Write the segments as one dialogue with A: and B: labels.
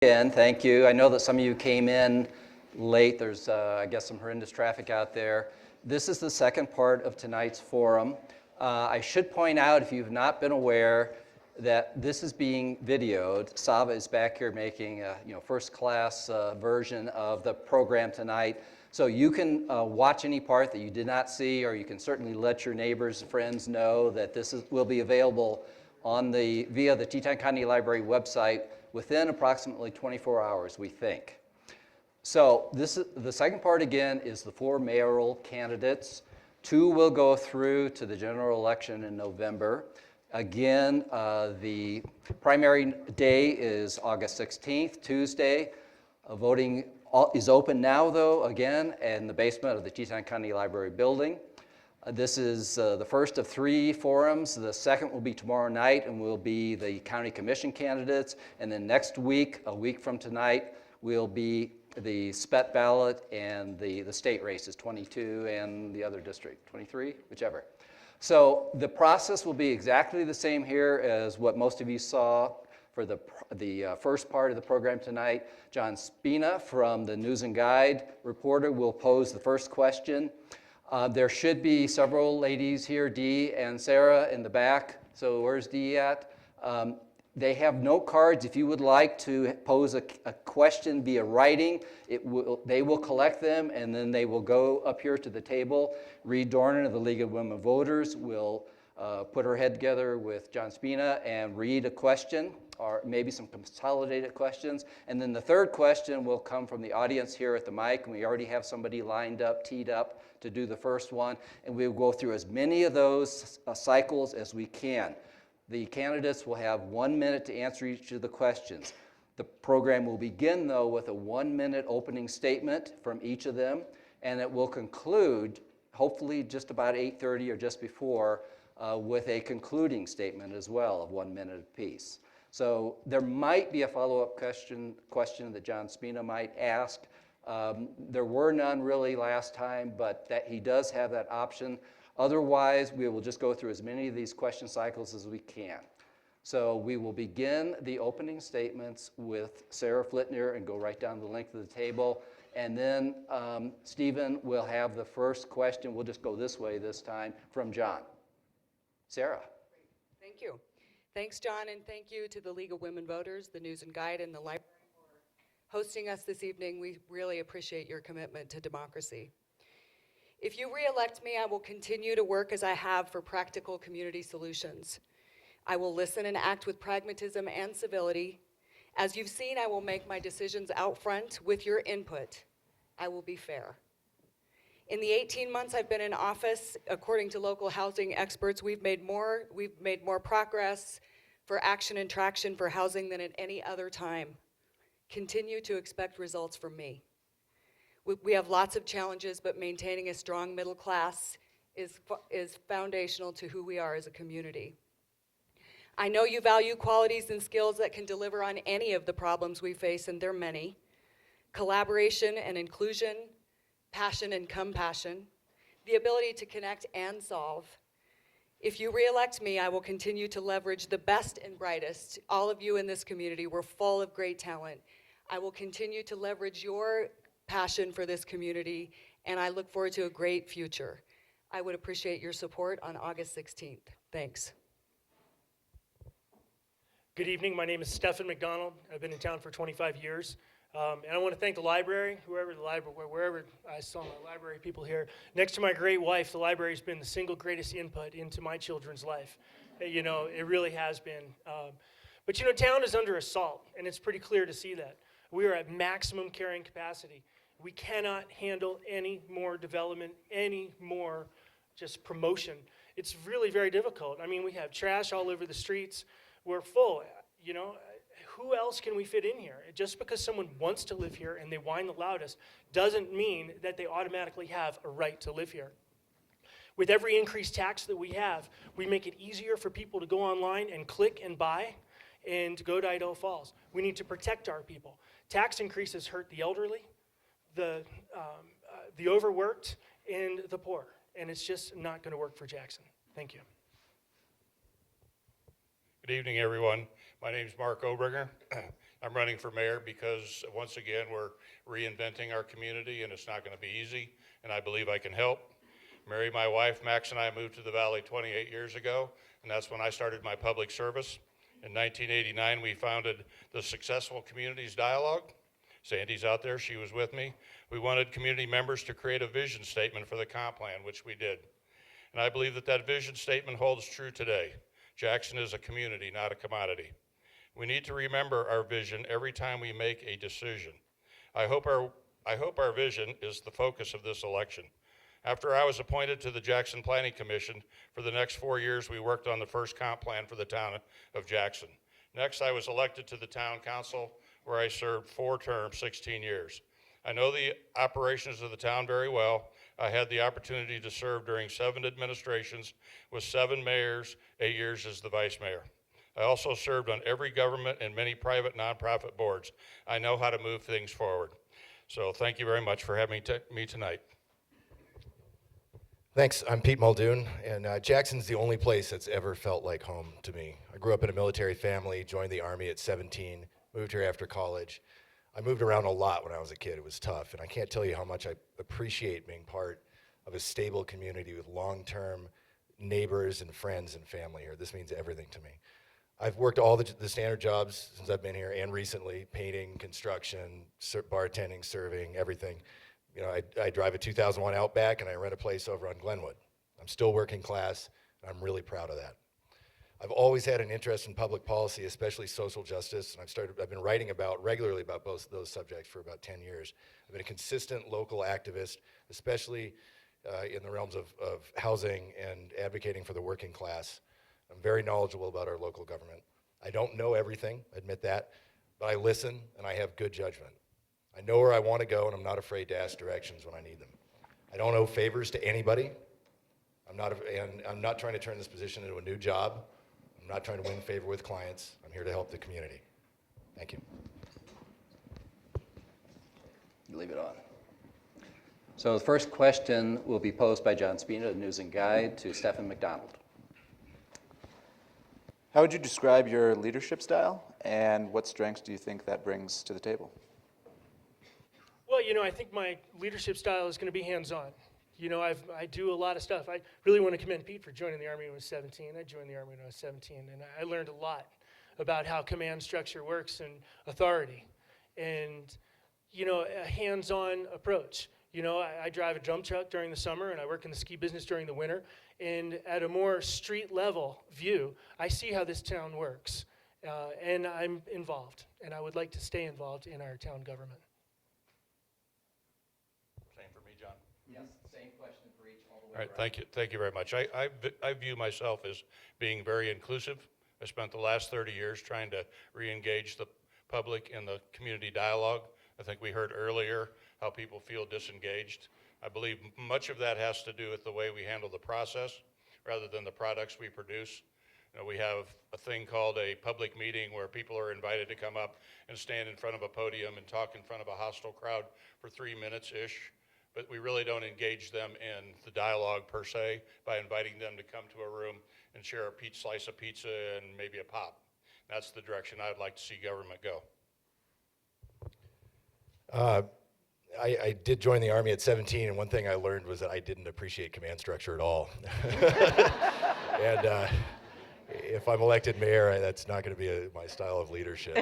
A: Again, thank you. I know that some of you came in late. There's, I guess, some horrendous traffic out there. This is the second part of tonight's forum. I should point out, if you've not been aware, that this is being videoed. Sava is back here making a first-class version of the program tonight. So you can watch any part that you did not see, or you can certainly let your neighbors and friends know that will be available via the Teton County Library website within approximately 24 hours, we think. So the second part, again, is the 4 mayoral candidates. 2 will go through to the general election in November. Again, the primary day is August 16th, Tuesday. Voting is open now, though, again, in the basement of the Teton County Library building. This is the first of 3 forums. The second will be tomorrow night and will be the county commission candidates. And then next week, a week from tonight, will be the SPET ballot and the state races, 22 and the other district, 23, whichever. So the process will be exactly the same here as what most of you saw for the first part of the program tonight. John Spina from the News&Guide reporter will pose the first question. There should be several ladies here, Dee and Sarah in the back. So where's Dee at? They have note cards. If you would like to pose a question via writing, they will collect them, and then they will go up here to the table. Reade Dornan of the League of Women Voters will put her head together with John Spina and read a question, or maybe some consolidated questions. And then the third question will come from the audience here at the mic, and we already have somebody lined up, teed up to do the first one. And we will go through as many of those cycles as we can. The candidates will have 1 minute to answer each of the questions. The program will begin, though, with a 1-minute opening statement from each of them, and it will conclude, hopefully just about 8:30 or just before, with a concluding statement as well of 1 minute apiece. So there might be a follow-up question that John Spina might ask. There were none really last time, but that he does have that option. Otherwise, we will just go through as many of these question cycles as we can. So we will begin the opening statements with Sara Flitner and go right down the length of the table. And then Stephen will have the first question. We'll just go this way this time from John. Sarah.
B: Thank you. Thanks, John, and thank you to the League of Women Voters, the News&Guide, and the library for hosting us this evening. We really appreciate your commitment to democracy. If you re-elect me, I will continue to work as I have for practical community solutions. I will listen and act with pragmatism and civility. As you've seen, I will make my decisions out front with your input. I will be fair. In the 18 months I've been in office, according to local housing experts, we've made more progress for action and traction for housing than at any other time. Continue to expect results from me. We have lots of challenges, but maintaining a strong middle class is foundational to who we are as a community. I know you value qualities and skills that can deliver on any of the problems we face, and they're many. Collaboration and inclusion, passion and compassion, the ability to connect and solve. If you re-elect me, I will continue to leverage the best and brightest. All of you in this community, we're full of great talent. I will continue to leverage your passion for this community, and I look forward to a great future. I would appreciate your support on August 16th. Thanks.
C: Good evening. My name is Stephen McDonald. I've been in town for 25 years. And I want to thank the library, wherever I saw my library people here. Next to my great wife, the library has been the single greatest input into my children's life. You know, it really has been. But you know, town is under assault, and it's pretty clear to see that. We are at maximum carrying capacity. We cannot handle any more development, any more just promotion. It's really very difficult. I mean, we have trash all over the streets. We're full, you know. Who else can we fit in here? Just because someone wants to live here and they whine the loudest doesn't mean that they automatically have a right to live here. With every increased tax that we have, we make it easier for people to go online and click and buy and to go to Idaho Falls. We need to protect our people. Tax increases hurt the elderly, the overworked, and the poor. And it's just not going to work for Jackson. Thank you.
D: Good evening, everyone. My name is Mark Obringer. I'm running for mayor because, once again, we're reinventing our community, and it's not going to be easy, and I believe I can help. Mary, my wife, Max, and I moved to the Valley 28 years ago, and that's when I started my public service. In 1989, we founded the Successful Communities Dialogue. Sandy's out there, she was with me. We wanted community members to create a vision statement for the comp plan, which we did. And I believe that that vision statement holds true today. Jackson is a community, not a commodity. We need to remember our vision every time we make a decision. I hope our vision is the focus of this election. After I was appointed to the Jackson Planning Commission, for the next 4 years we worked on the first comp plan for the town of Jackson. Next, I was elected to the town council, where I served 4 terms, 16 years. I know the operations of the town very well. I had the opportunity to serve during 7 administrations with 7 mayors, 8 years as the vice mayor. I also served on every government and many private nonprofit boards. I know how to move things forward. So thank you very much for having me tonight.
E: Thanks, I'm Pete Muldoon, and Jackson's the only place that's ever felt like home to me. I grew up in a military family, joined the Army at 17, moved here after college. I moved around a lot when I was a kid. It was tough, and I can't tell you how much I appreciate being part of a stable community with long-term neighbors and friends and family here. This means everything to me. I've worked all the standard jobs since I've been here, and recently, painting, construction, bartending, serving, everything. You know, I drive a 2001 Outback, and I rent a place over on Glenwood. I'm still working class, and I'm really proud of that. I've always had an interest in public policy, especially social justice, and I've been writing regularly about both those subjects for about 10 years. I've been a consistent local activist, especially in the realms of housing and advocating for the working class. I'm very knowledgeable about our local government. I don't know everything, I admit that, but I listen and I have good judgment. I know where I want to go, and I'm not afraid to ask directions when I need them. I don't owe favors to anybody. I'm not trying to turn this position into a new job. I'm not trying to win favor with clients. I'm here to help the community. Thank you.
A: Leave it on. So the first question will be posed by John Spina of News and Guide to Stephen McDonald.
F: How would you describe your leadership style, and what strengths do you think that brings to the table?
C: Well, you know, I think my leadership style is going to be hands-on. You know, I do a lot of stuff. I really want to commend Pete for joining the Army when I was 17. I joined the Army when I was 17, and I learned a lot about how command structure works and authority, and, you know, a hands-on approach. You know, I drive a dump truck during the summer, and I work in the ski business during the winter, and at a more street-level view, I see how this town works, and I'm involved, and I would like to stay involved in our town government.
D: Same for me, John.
A: Yes, same question for each, all the way
D: All right,
A: around.
D: thank you very much. I view myself as being very inclusive. I spent the last 30 years trying to re-engage the public in the community dialogue. I think we heard earlier how people feel disengaged. I believe much of that has to do with the way we handle the process rather than the products we produce. You know, we have a thing called a public meeting where people are invited to come up and stand in front of a podium and talk in front of a hostile crowd for 3 minutes-ish, but we really don't engage them in the dialogue per se by inviting them to come to a room and share a slice of pizza and maybe a pop. That's the direction I'd like to see government go.
E: I did join the Army at 17, and one thing I learned was that I didn't appreciate command structure at all. And if I'm elected mayor, that's not going to be my style of leadership.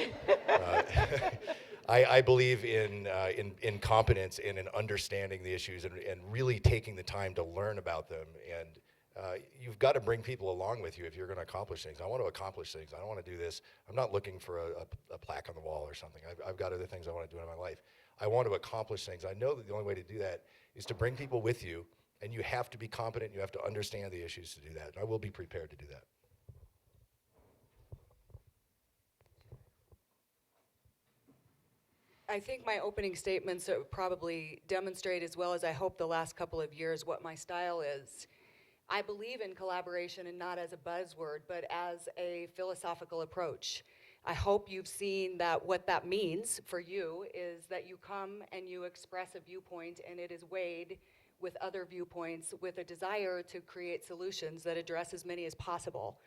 E: I believe in competence and in understanding the issues and really taking the time to learn about them. And you've got to bring people along with you if you're going to accomplish things. I want to accomplish things. I don't want to do this. I'm not looking for a plaque on the wall or something. I've got other things I want to do in my life. I want to accomplish things. I know that the only way to do that is to bring people with you, and you have to be competent. You have to understand the issues to do that. And I will be prepared to do that.
B: I think my opening statements probably demonstrate, as well as I hope the last couple of years, what my style is. I believe in collaboration, and not as a buzzword, but as a philosophical approach. I hope you've seen that what that means for you is that you come and you express a viewpoint, and it is weighed with other viewpoints with a desire to create solutions that address as many as possible.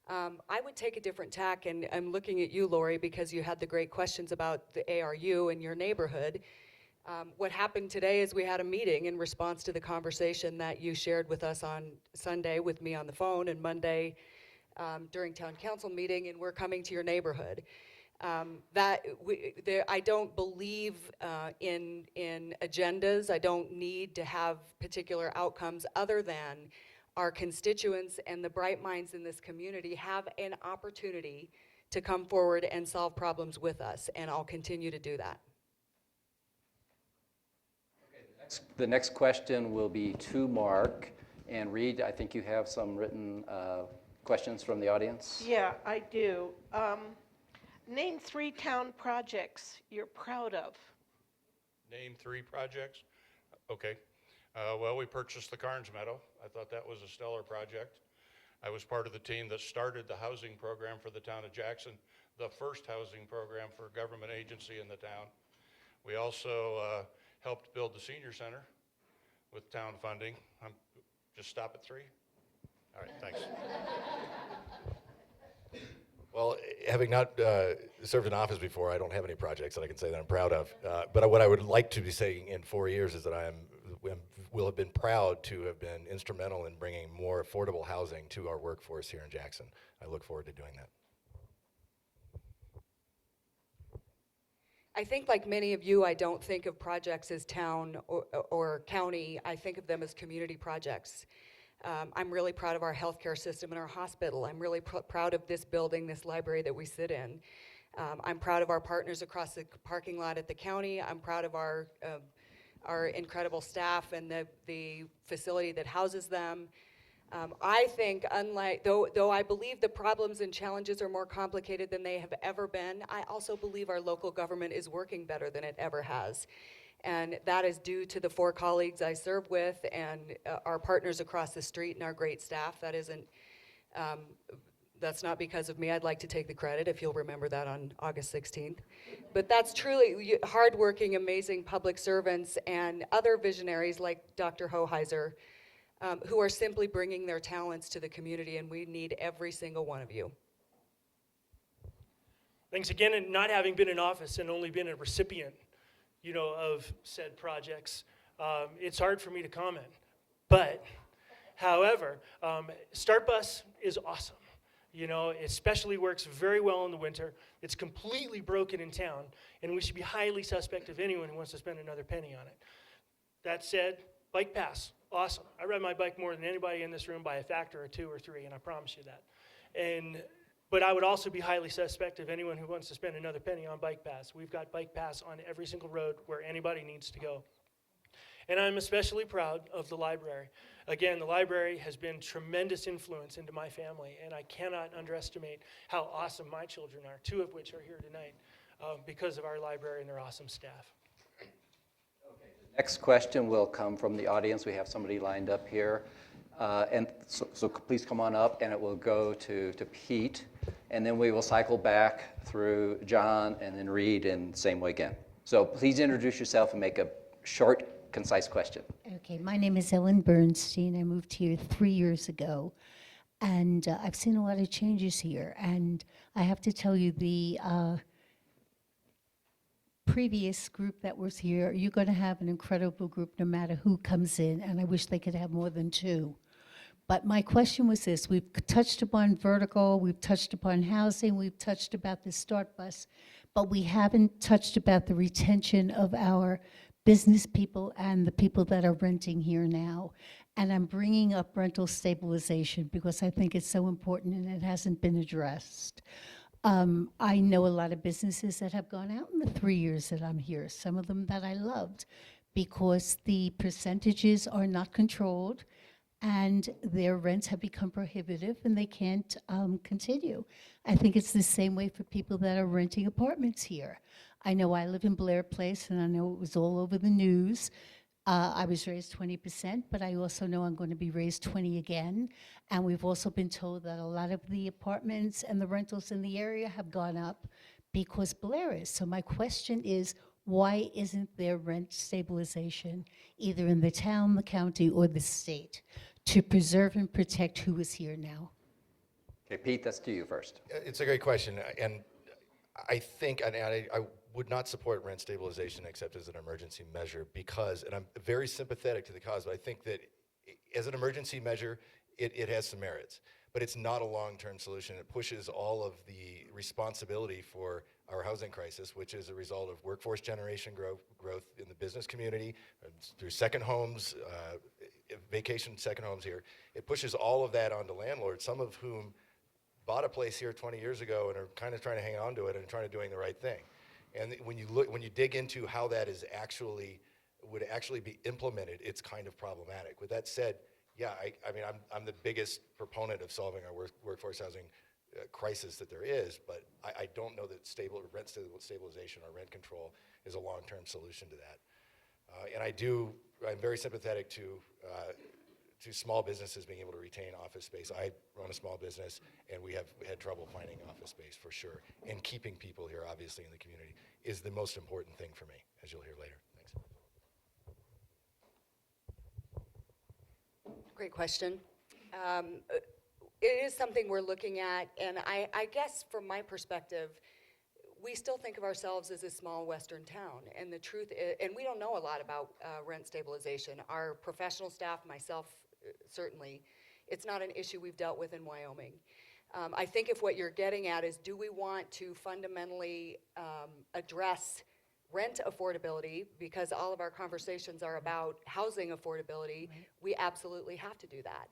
B: I would take a different tack, and I'm looking at you, Lori, because you had the great questions about the ARU and your neighborhood. What happened today is we had a meeting in response to the conversation that you shared with us on Sunday with me on the phone, and Monday during town council meeting, and we're coming to your neighborhood. I don't believe in agendas. I don't need to have particular outcomes other than our constituents and the bright minds in this community have an opportunity to come forward and solve problems with us, and I'll continue to do that.
A: The next question will be to Mark. And Reade, I think you have some written questions from the audience.
G: Yeah, I do. Name 3 town projects you're proud of.
D: Name 3 projects? Okay. Well, we purchased the Carnes Meadow. I thought that was a stellar project. I was part of the team that started the housing program for the town of Jackson, the first housing program for a government agency in the town. We also helped build the senior center with town funding. Just stop at 3? All right, thanks.
E: Well, having not served in office before, I don't have any projects that I can say that I'm proud of. But what I would like to be saying in 4 years is that will have been proud to have been instrumental in bringing more affordable housing to our workforce here in Jackson. I look forward to doing that.
B: I think, like many of you, I don't think of projects as town or county. I think of them as community projects. I'm really proud of our healthcare system and our hospital. I'm really proud of this building, this library that we sit in. I'm proud of our partners across the parking lot at the county. I'm proud of our incredible staff and the facility that houses them. I think, unlike, though I believe the problems and challenges are more complicated than they have ever been, I also believe our local government is working better than it ever has. And that is due to the 4 colleagues I serve with and our partners across the street and our great staff. That's not because of me. I'd like to take the credit, if you'll remember that on August 16th. But that's truly hardworking, amazing public servants and other visionaries like Dr. Hoheiser, who are simply bringing their talents to the community, and we need every single one of you.
C: Thanks again, and not having been in office and only been a recipient, of said projects, it's hard for me to comment. But, however, Start Bus is awesome. It especially works very well in the winter. It's completely broken in town, and we should be highly suspect of anyone who wants to spend another penny on it. That said, bike pass, awesome. I ride my bike more than anybody in this room by a factor of 2 or 3, and I promise you that. But I would also be highly suspect of anyone who wants to spend another penny on bike pass. We've got bike pass on every single road where anybody needs to go. And I'm especially proud of the library. Again, the library has been tremendous influence into my family, and I cannot underestimate how awesome my children are, 2 of which are here tonight, because of our library and their awesome staff.
A: Next question will come from the audience. We have somebody lined up here. And so please come on up, and it will go to Pete. And then we will cycle back through John and then Reade, and same way again. So please introduce yourself and make a short, concise question.
H: Okay, my name is Ellen Bernstein. I moved here 3 years ago, and I've seen a lot of changes here. And I have to tell you, the previous group that was here, you're going to have an incredible group no matter who comes in, and I wish they could have more than 2. But my question was this: we've touched upon vertical, we've touched upon housing, we've touched about the Start Bus, but we haven't touched about the retention of our business people and the people that are renting here now. And I'm bringing up rental stabilization because I think it's so important and it hasn't been addressed. I know a lot of businesses that have gone out in the 3 years that I'm here, some of them that I loved, because the percentages are not controlled and their rents have become prohibitive and they can't continue. I think it's the same way for people that are renting apartments here. I know I live in Blair Place, and I know it was all over the news. I was raised 20%, but I also know I'm going to be raised 20 again. And we've also been told that a lot of the apartments and the rentals in the area have gone up because Blair is. So my question is, why isn't there rent stabilization, either in the town, the county, or the state, to preserve and protect who is here now?
A: Okay, Pete, that's to you first.
E: It's a great question, and I think, and I would not support rent stabilization except as an emergency measure because, and I'm very sympathetic to the cause, but I think that as an emergency measure, it has some merits, but it's not a long-term solution. It pushes all of the responsibility for our housing crisis, which is a result of workforce generation growth in the business community, through second homes, vacation second homes here. It pushes all of that onto landlords, some of whom bought a place here 20 years ago and are kind of trying to hang on to it and trying to doing the right thing. And when you dig into how that is would actually be implemented, it's kind of problematic. With that said, yeah, I mean, I'm the biggest proponent of solving our workforce housing crisis that there is, but I don't know that rent stabilization or rent control is a long-term solution to that. And I'm very sympathetic to small businesses being able to retain office space. I run a small business, and we have had trouble finding office space for sure. And keeping people here, obviously, in the community is the most important thing for me, as you'll hear later. Thanks.
B: Great question. It is something we're looking at, and I guess from my perspective, we still think of ourselves as a small western town, and the truth is, and we don't know a lot about rent stabilization. Our professional staff, myself certainly, it's not an issue we've dealt with in Wyoming. I think if what you're getting at is, do we want to fundamentally address rent affordability, because all of our conversations are about housing affordability, we absolutely have to do that.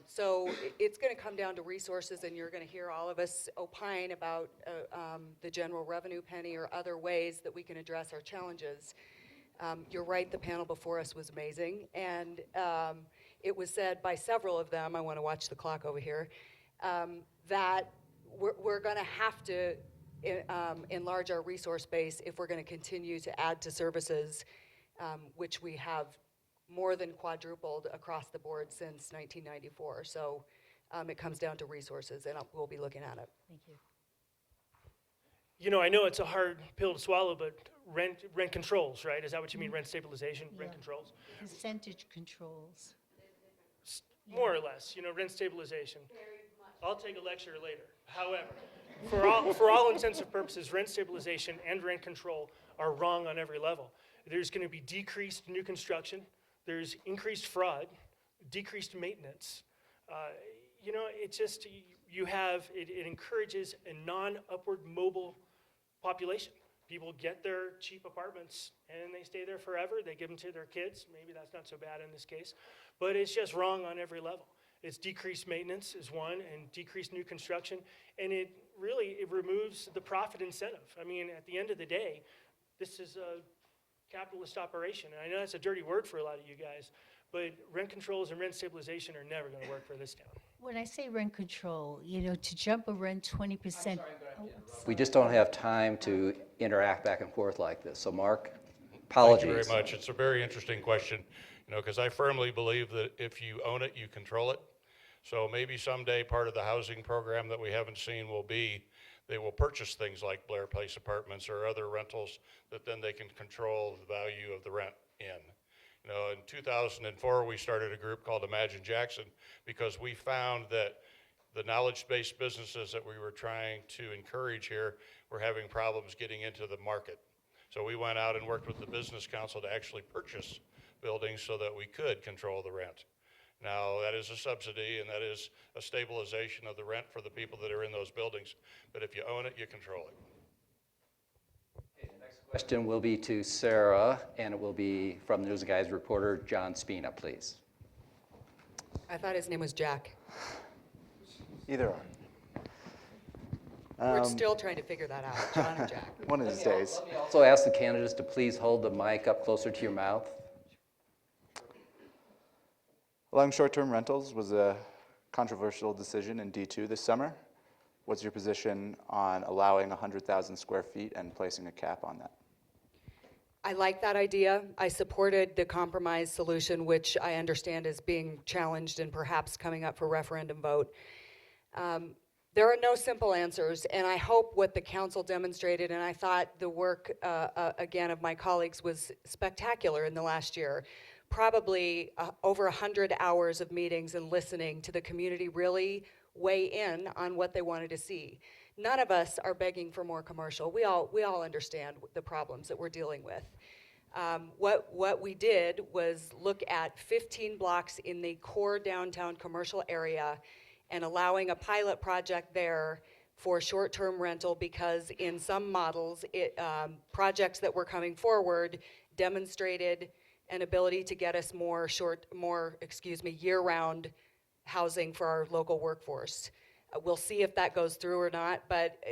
B: So it's going to come down to resources, and you're going to hear all of us opine about the general revenue penny or other ways that we can address our challenges. You're right, the panel before us was amazing, and it was said by several of them, I want to watch the clock over here, that we're going to have to enlarge our resource base if we're going to continue to add to services, which we have more than quadrupled across the board since 1994. So it comes down to resources, and we'll be looking at it.
H: Thank you.
C: You know, I know it's a hard pill to swallow, but rent controls, right? Is that what you mean, rent stabilization, rent
H: Yeah.
C: controls?
H: Percentage controls.
C: More or less, you know, rent stabilization. I'll take a lecture later. However, for all intents and purposes, rent stabilization and rent control are wrong on every level. There's going to be decreased new construction. There's increased fraud, decreased maintenance. You know, it just, it encourages a non-upward mobile population. People get their cheap apartments and they stay there forever. They give them to their kids. Maybe that's not so bad in this case, but it's just wrong on every level. It's decreased maintenance is one, and decreased new construction, and it removes the profit incentive. I mean, at the end of the day, this is a capitalist operation, and I know that's a dirty word for a lot of you guys, but rent controls and rent stabilization are never going to work for this town.
H: When I say rent control, you know, to jump a rent 20%.
A: We just don't have time to interact back and forth like this. So Mark, apologies.
D: Thank you very much. It's a very interesting question, you know, because I firmly believe that if you own it, you control it. So maybe someday part of the housing program that we haven't seen will be they will purchase things like Blair Place apartments or other rentals that then they can control the value of the rent in. You know, in 2004, we started a group called Imagine Jackson because we found that the knowledge-based businesses that we were trying to encourage here were having problems getting into the market. So we went out and worked with the Business Council to actually purchase buildings so that we could control the rent. Now, that is a subsidy, and that is a stabilization of the rent for the people that are in those buildings. But if you own it, you control it.
A: Okay, the next question will be to Sarah, and it will be from News&Guide's reporter, John Spina, please.
B: I thought his name was Jack.
F: Either or.
B: We're still trying to figure that out, John and Jack.
F: One of these days.
A: Let me also ask the candidates to please hold the mic up closer to your mouth.
F: Allowing short-term rentals was a controversial decision in D2 this summer. What's your position on allowing 100,000 square feet and placing a cap on that?
B: I like that idea. I supported the compromise solution, which I understand is being challenged and perhaps coming up for referendum vote. There are no simple answers, and I hope what the council demonstrated, and I thought the work, again, of my colleagues was spectacular in the last year. Probably over 100 hours of meetings and listening to the community really weigh in on what they wanted to see. None of us are begging for more commercial. We all understand the problems that we're dealing with. What we did was look at 15 blocks in the core downtown commercial area and allowing a pilot project there for short-term rental, because in some models, projects that were coming forward demonstrated an ability to get us more year-round housing for our local workforce. We'll see if that goes through or not, but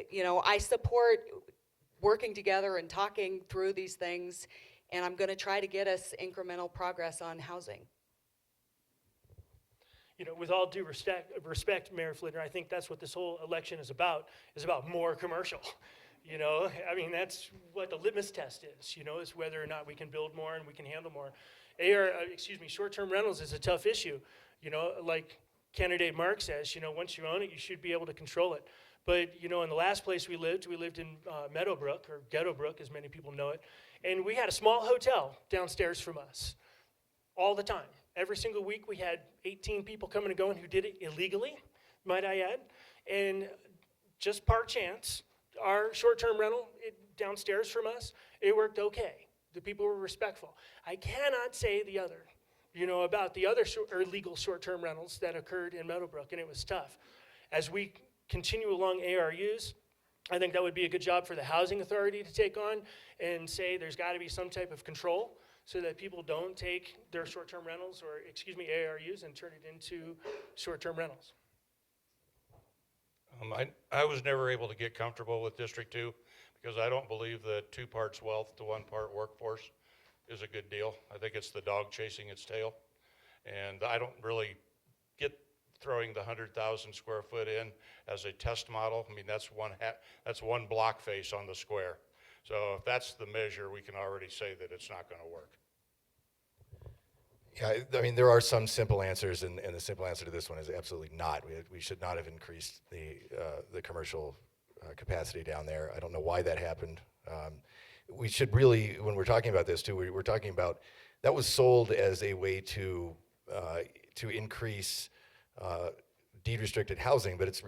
B: I support working together and talking through these things, and I'm going to try to get us incremental progress on housing.
C: With all due respect, Mayor Flitner, I think that's what this whole election is about more commercial. I mean, that's what the litmus test is, is whether or not we can build more and we can handle more. Short-term rentals is a tough issue. Like candidate Mark says, once you own it, you should be able to control it. But, in the last place we lived in Meadowbrook, or Ghettobrook, as many people know it, and we had a small hotel downstairs from us all the time. Every single week we had 18 people coming and going who did it illegally, might I add. And just par chance, our short-term rental downstairs from us, it worked okay. The people were respectful. I cannot say the other, about the other illegal short-term rentals that occurred in Meadowbrook, and it was tough. As we continue along ARUs, I think that would be a good job for the housing authority to take on and say there's got to be some type of control so that people don't take their short-term rentals, or ARUs, and turn it into short-term rentals.
D: I was never able to get comfortable with District 2 because I don't believe that 2 parts wealth to 1 part workforce is a good deal. I think it's the dog chasing its tail. And I don't really get throwing the 100,000 square foot in as a test model. I mean, that's one block face on the square. So if that's the measure, we can already say that it's not going to work.
E: Yeah, I mean, there are some simple answers, and the simple answer to this one is absolutely not. We should not have increased the commercial capacity down there. I don't know why that happened. We should really, when we're talking about this too, we're talking about that was sold as a way to increase deed-restricted housing, but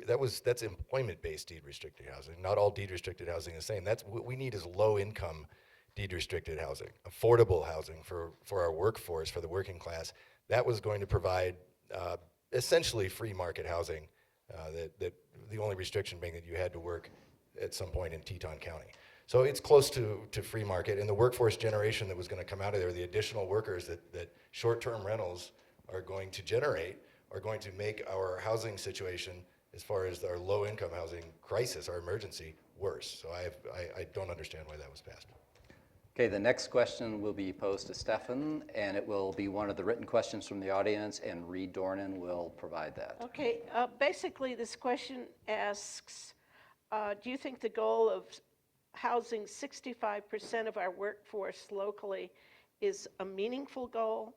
E: that's employment-based deed-restricted housing. Not all deed-restricted housing is the same. That's what we need is low-income deed-restricted housing, affordable housing for our workforce, for the working class. That was going to provide essentially free market housing. That the only restriction being that you had to work at some point in Teton County. So it's close to free market, and the workforce generation that was going to come out of there, the additional workers that short-term rentals are going to generate, are going to make our housing situation, as far as our low-income housing crisis, our emergency, worse. So I don't understand why that was passed.
A: Okay, the next question will be posed to Stefan, and it will be one of the written questions from the audience, and Reade Dornan will provide that.
G: Okay, basically this question asks, do you think the goal of housing 65% of our workforce locally is a meaningful goal,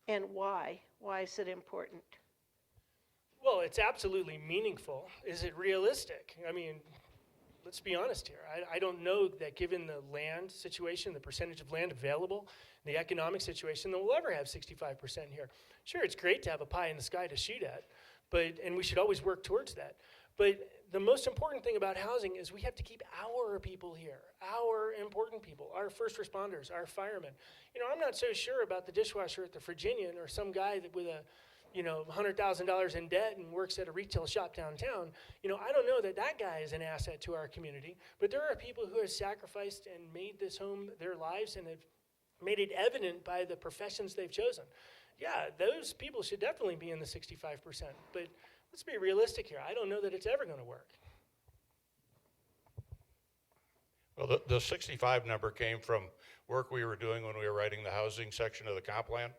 G: and why? Why is it important?
C: Well, it's absolutely meaningful. Is it realistic? I mean, let's be honest here. I don't know that given the land situation, the percentage of land available, the economic situation, that we'll ever have 65% here. Sure, it's great to have a pie in the sky to shoot at, and we should always work towards that. But the most important thing about housing is we have to keep our people here, our important people, our first responders, our firemen. I'm not so sure about the dishwasher at the Virginian or some guy that with a $100,000 in debt and works at a retail shop downtown. I don't know that guy is an asset to our community, but there are people who have sacrificed and made this home their lives and have made it evident by the professions they've chosen. Yeah, those people should definitely be in the 65%, but let's be realistic here. I don't know that it's ever going to work.
D: Well, the 65 number came from work we were doing when we were writing the housing section of the comp plan.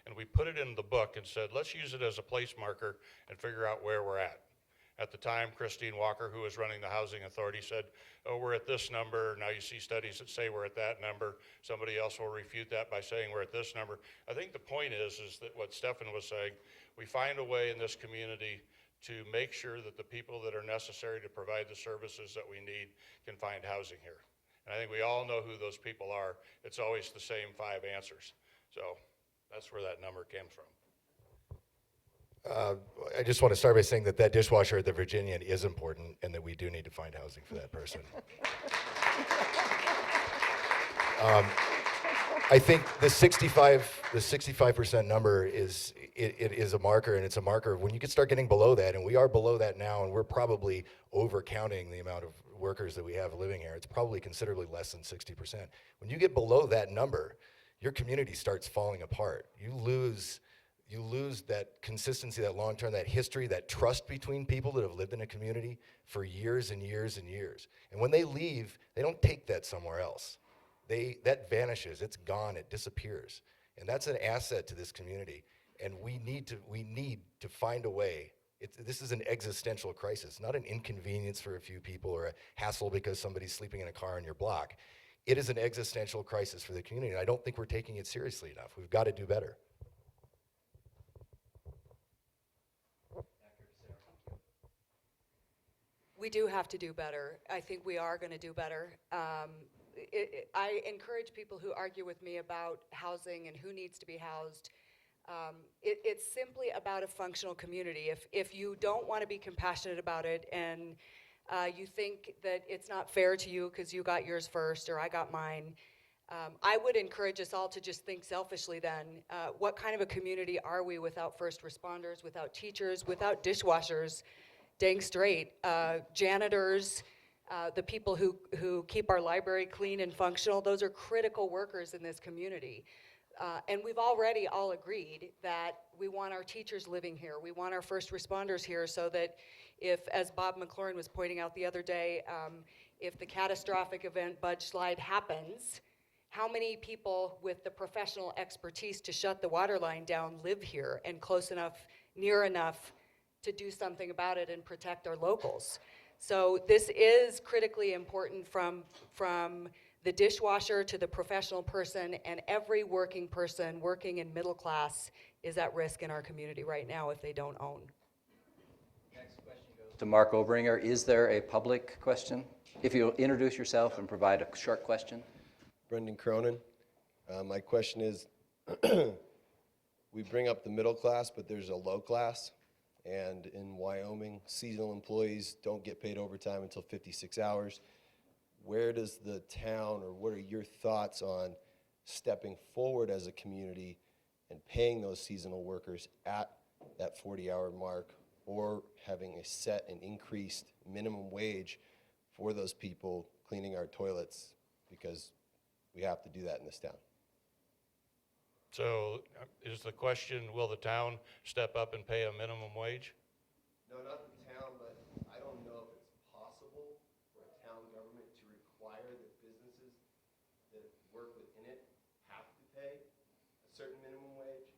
D: And we put it in the book and said, let's use it as a place marker and figure out where we're at. At the time, Christine Walker, who was running the housing authority, said, oh, we're at this number. Now you see studies that say we're at that number. Somebody else will refute that by saying we're at this number. I think the point is that what Stefan was saying, we find a way in this community to make sure that the people that are necessary to provide the services that we need can find housing here. And I think we all know who those people are. It's always the same 5 answers. So that's where that number came from.
E: I just want to start by saying that that dishwasher at the Virginian is important and that we do need to find housing for that person. I think the 65% number is it is a marker, and it's a marker of when you can start getting below that, and we are below that now, and we're probably overcounting the amount of workers that we have living here. It's probably considerably less than 60%. When you get below that number, your community starts falling apart. You lose that consistency, that long term, that history, that trust between people that have lived in a community for years and years and years. And when they leave, they don't take that somewhere else. That vanishes, it's gone, it disappears. And that's an asset to this community. And we need to find a way. This is an existential crisis, not an inconvenience for a few people or a hassle because somebody's sleeping in a car on your block. It is an existential crisis for the community, and I don't think we're taking it seriously enough. We've got to do better.
B: We do have to do better. I think we are going to do better. I encourage people who argue with me about housing and who needs to be housed. It's simply about a functional community. If you don't want to be compassionate about it and you think that it's not fair to you because you got yours first or I got mine, I would encourage us all to just think selfishly then. What kind of a community are we without first responders, without teachers, without dishwashers, dang straight, janitors, the people who keep our library clean and functional? Those are critical workers in this community. And we've already all agreed that we want our teachers living here. We want our first responders here so that if, as Bob McLaurin was pointing out the other day, if the catastrophic event budge slide happens, how many people with the professional expertise to shut the water line down live here and close enough, near enough to do something about it and protect our locals? So this is critically important from the dishwasher to the professional person, and every working person working in middle class is at risk in our community right now if they don't own.
A: Next question goes to Mark Obringer. Is there a public question? If you'll introduce yourself and provide a short question.
I: Brendan Cronin. My question is, we bring up the middle class, but there's a low class. And in Wyoming, seasonal employees don't get paid overtime until 56 hours. Where does the town, or what are your thoughts on stepping forward as a community and paying those seasonal workers at that 40-hour mark, or having a set and increased minimum wage for those people cleaning our toilets, because we have to do that in this town?
D: So is the question, will the town step up and pay a minimum wage?
I: No, not the town, but I don't know if it's possible for a town government to require that businesses that work within it have to pay a certain minimum wage.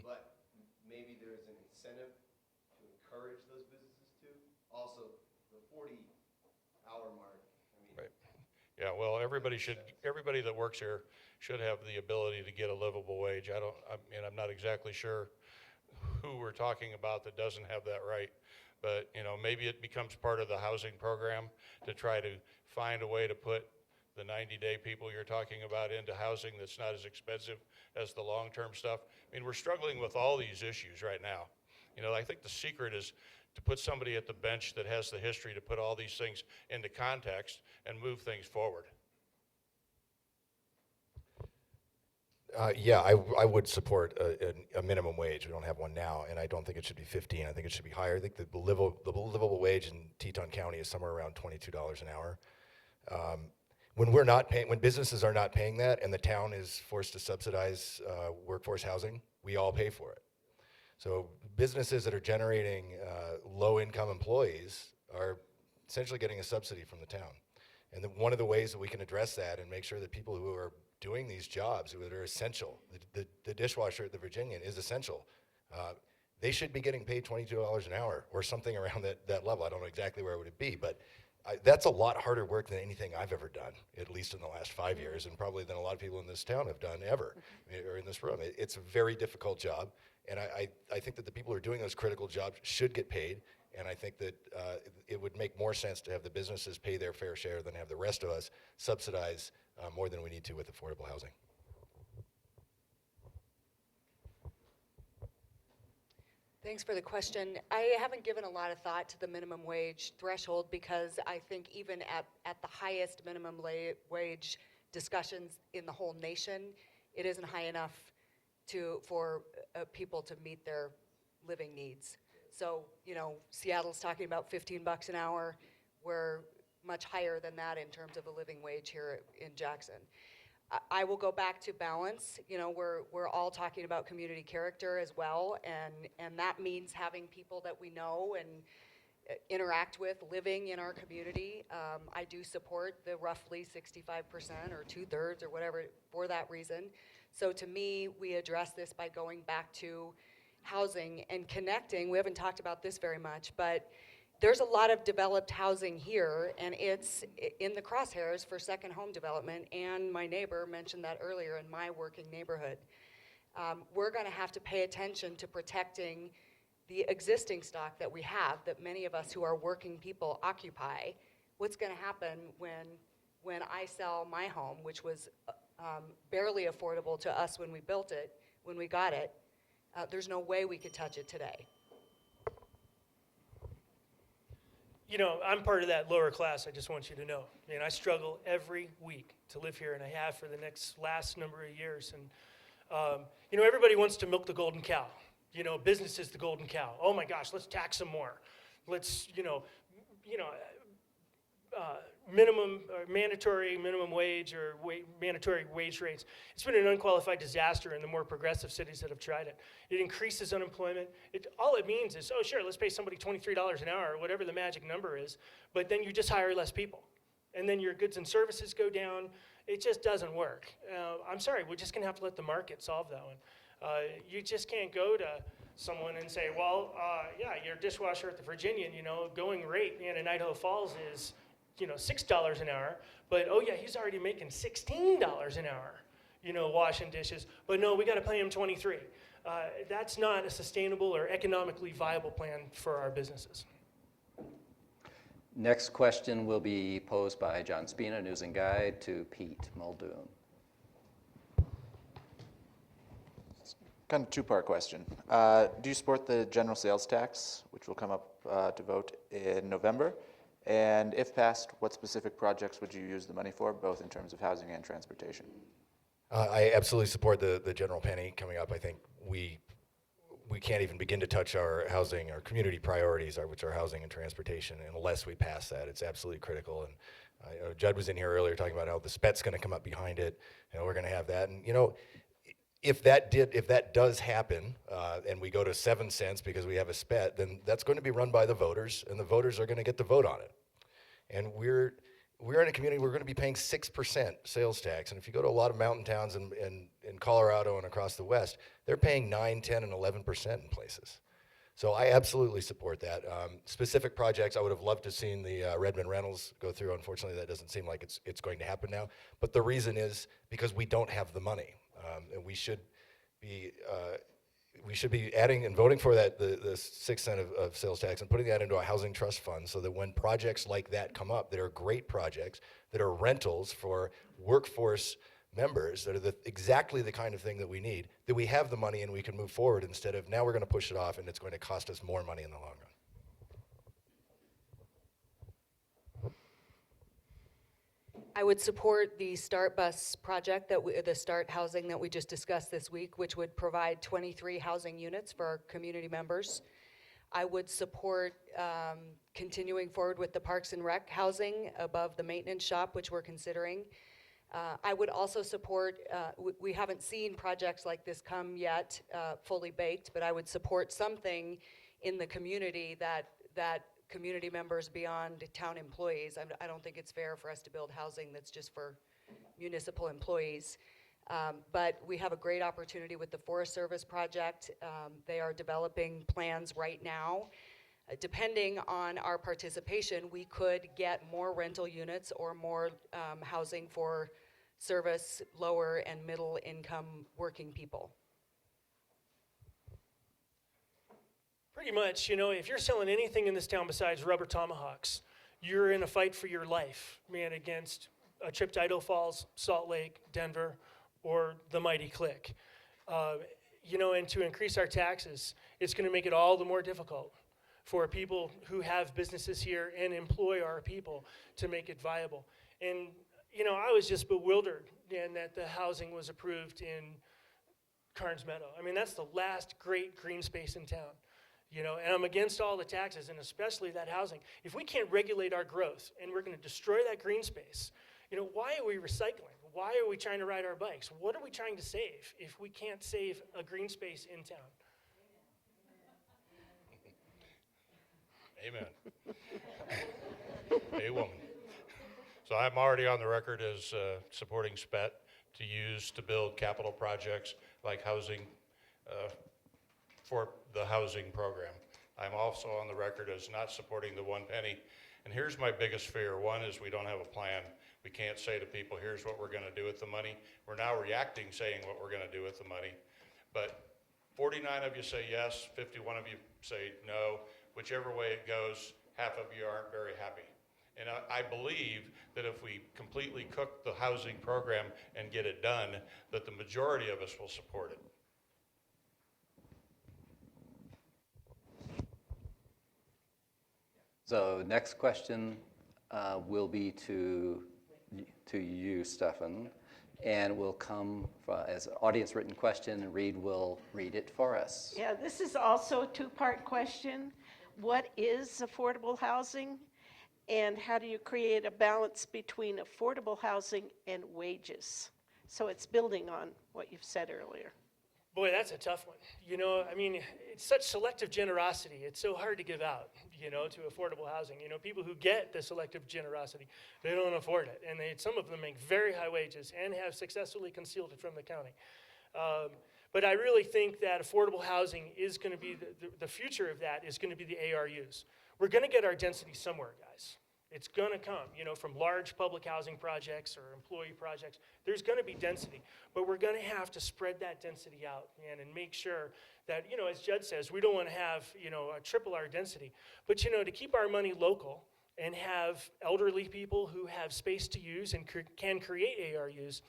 I: But maybe there's an incentive to encourage those businesses to. Also, the 40-hour mark, I mean.
D: Right. Yeah, well, everybody that works here should have the ability to get a livable wage. I'm not exactly sure who we're talking about that doesn't have that right, but maybe it becomes part of the housing program to try to find a way to put the 90-day people you're talking about into housing that's not as expensive as the long-term stuff. I mean, we're struggling with all these issues right now. I think the secret is to put somebody at the bench that has the history to put all these things into context and move things forward.
E: Yeah, I would support a minimum wage. We don't have one now, and I don't think it should be 15. I think it should be higher. I think the livable wage in Teton County is somewhere around $22 an hour. When businesses are not paying that, and the town is forced to subsidize workforce housing, we all pay for it. So businesses that are generating low-income employees are essentially getting a subsidy from the town. And one of the ways that we can address that and make sure that people who are doing these jobs that are essential, the dishwasher at the Virginian is essential. They should be getting paid $22 an hour or something around that level. I don't know exactly where it would be, but that's a lot harder work than anything I've ever done, at least in the last 5 years, and probably than a lot of people in this town have done ever, or in this room. It's a very difficult job, and I think that the people who are doing those critical jobs should get paid, and I think that it would make more sense to have the businesses pay their fair share than have the rest of us subsidize more than we need to with affordable housing.
B: Thanks for the question. I haven't given a lot of thought to the minimum wage threshold because I think even at the highest minimum wage discussions in the whole nation, it isn't high enough for people to meet their living needs. So, you know, Seattle's talking about 15 bucks an hour. We're much higher than that in terms of a living wage here in Jackson. I will go back to balance. You know, we're all talking about community character as well, and that means having people that we know and interact with living in our community. I do support the roughly 65% or 2/3 or whatever for that reason. So to me, we address this by going back to housing and connecting. We haven't talked about this very much, but there's a lot of developed housing here, and it's in the crosshairs for second home development, and my neighbor mentioned that earlier in my working neighborhood. We're gonna have to pay attention to protecting the existing stock that we have, that many of us who are working people occupy. What's gonna happen when I sell my home, which was barely affordable to us when we built it, when we got it? There's no way we could touch it today.
C: You know, I'm part of that lower class, I just want you to know. I mean, I struggle every week to live here, and I have for the last number of years. And, you know, everybody wants to milk the golden cow. You know, business is the golden cow. Oh my gosh, let's tax them more. Let's, mandatory minimum wage or mandatory wage rates. It's been an unqualified disaster in the more progressive cities that have tried it. It increases unemployment. All it means is, oh sure, let's pay somebody $23 an hour or whatever the magic number is, but then you just hire less people. And then your goods and services go down. It just doesn't work. I'm sorry, we're just gonna have to let the market solve that one. You just can't go to someone and say, well, yeah, your dishwasher at the Virginian, you know, going rate in Idaho Falls is, you know, $6 an hour, but oh yeah, he's already making $16 an hour, you know, washing dishes, but no, we gotta pay him 23. That's not a sustainable or economically viable plan for our businesses.
A: Next question will be posed by John Spina, News and Guide, to Pete Muldoon.
F: Kind of two-part question. Do you support the general sales tax, which will come up to vote in November? And if passed, what specific projects would you use the money for, both in terms of housing and transportation?
E: I absolutely support the general penny coming up. I think we can't even begin to touch our housing, our community priorities, which are housing and transportation, unless we pass that. It's absolutely critical. And Judd was in here earlier talking about how the SPET's going to come up behind it. You know, we're going to have that. And you know, if that does happen, and we go to 7 cents because we have a SPET, then that's going to be run by the voters, and the voters are going to get to vote on it. And we're in a community, we're going to be paying 6% sales tax. And if you go to a lot of mountain towns in Colorado and across the West, they're paying 9, 10, and 11% in places. So I absolutely support that. Specific projects, I would have loved to have seen the Redmond rentals go through. Unfortunately, that doesn't seem like it's going to happen now. But the reason is because we don't have the money. And we should be adding and voting for that, the 6 cent of sales tax, and putting that into a housing trust fund so that when projects like that come up, that are great projects, that are rentals for workforce members, that are exactly the kind of thing that we need, that we have the money and we can move forward instead of now we're going to push it off and it's going to cost us more money in the long run.
B: I would support the START bus project, the START housing that we just discussed this week, which would provide 23 housing units for our community members. I would support continuing forward with the Parks and Rec housing above the maintenance shop, which we're considering. I would also support, we haven't seen projects like this come yet, fully baked, but I would support something in the community that community members beyond town employees. I don't think it's fair for us to build housing that's just for municipal employees. But we have a great opportunity with the Forest Service project. They are developing plans right now. Depending on our participation, we could get more rental units or more housing for service lower and middle income working people.
C: Pretty much, you know, if you're selling anything in this town besides rubber tomahawks, you're in a fight for your life, man, against a trip to Idaho Falls, Salt Lake, Denver, or the mighty Click. and to increase our taxes, it's going to make it all the more difficult for people who have businesses here and employ our people to make it viable. And, I was just bewildered that the housing was approved in Carnes Meadow. I mean, that's the last great green space in town, and I'm against all the taxes, and especially that housing. If we can't regulate our growth and we're going to destroy that green space, why are we recycling? Why are we trying to ride our bikes? What are we trying to save if we can't save a green space in town?
D: Amen. Hey, woman. So I'm already on the record as supporting SPET to use to build capital projects like housing for the housing program. I'm also on the record as not supporting the 1 penny. And here's my biggest fear. One is we don't have a plan. We can't say to people, here's what we're going to do with the money. We're now reacting saying what we're going to do with the money. But 49 of you say yes, 51 of you say no. Whichever way it goes, half of you aren't very happy. And I believe that if we completely cook the housing program and get it done, that the majority of us will support it.
A: So next question will be to you, Stefan, and will come as an audience written question, and Reade will read it for us.
G: Yeah, this is also a two-part question. What is affordable housing? And how do you create a balance between affordable housing and wages? So it's building on what you've said earlier.
C: Boy, that's a tough one. I mean, it's such selective generosity. It's so hard to give out, to affordable housing. People who get the selective generosity, they don't afford it. And some of them make very high wages and have successfully concealed it from the county. But I really think that affordable housing is going to be, the future of that is going to be the ARUs. We're going to get our density somewhere, guys. It's going to come, from large public housing projects or employee projects. There's going to be density, but we're going to have to spread that density out, and make sure that, as Judd says, we don't want to have, triple our density. But, to keep our money local and have elderly people who have space to use and can create ARUs,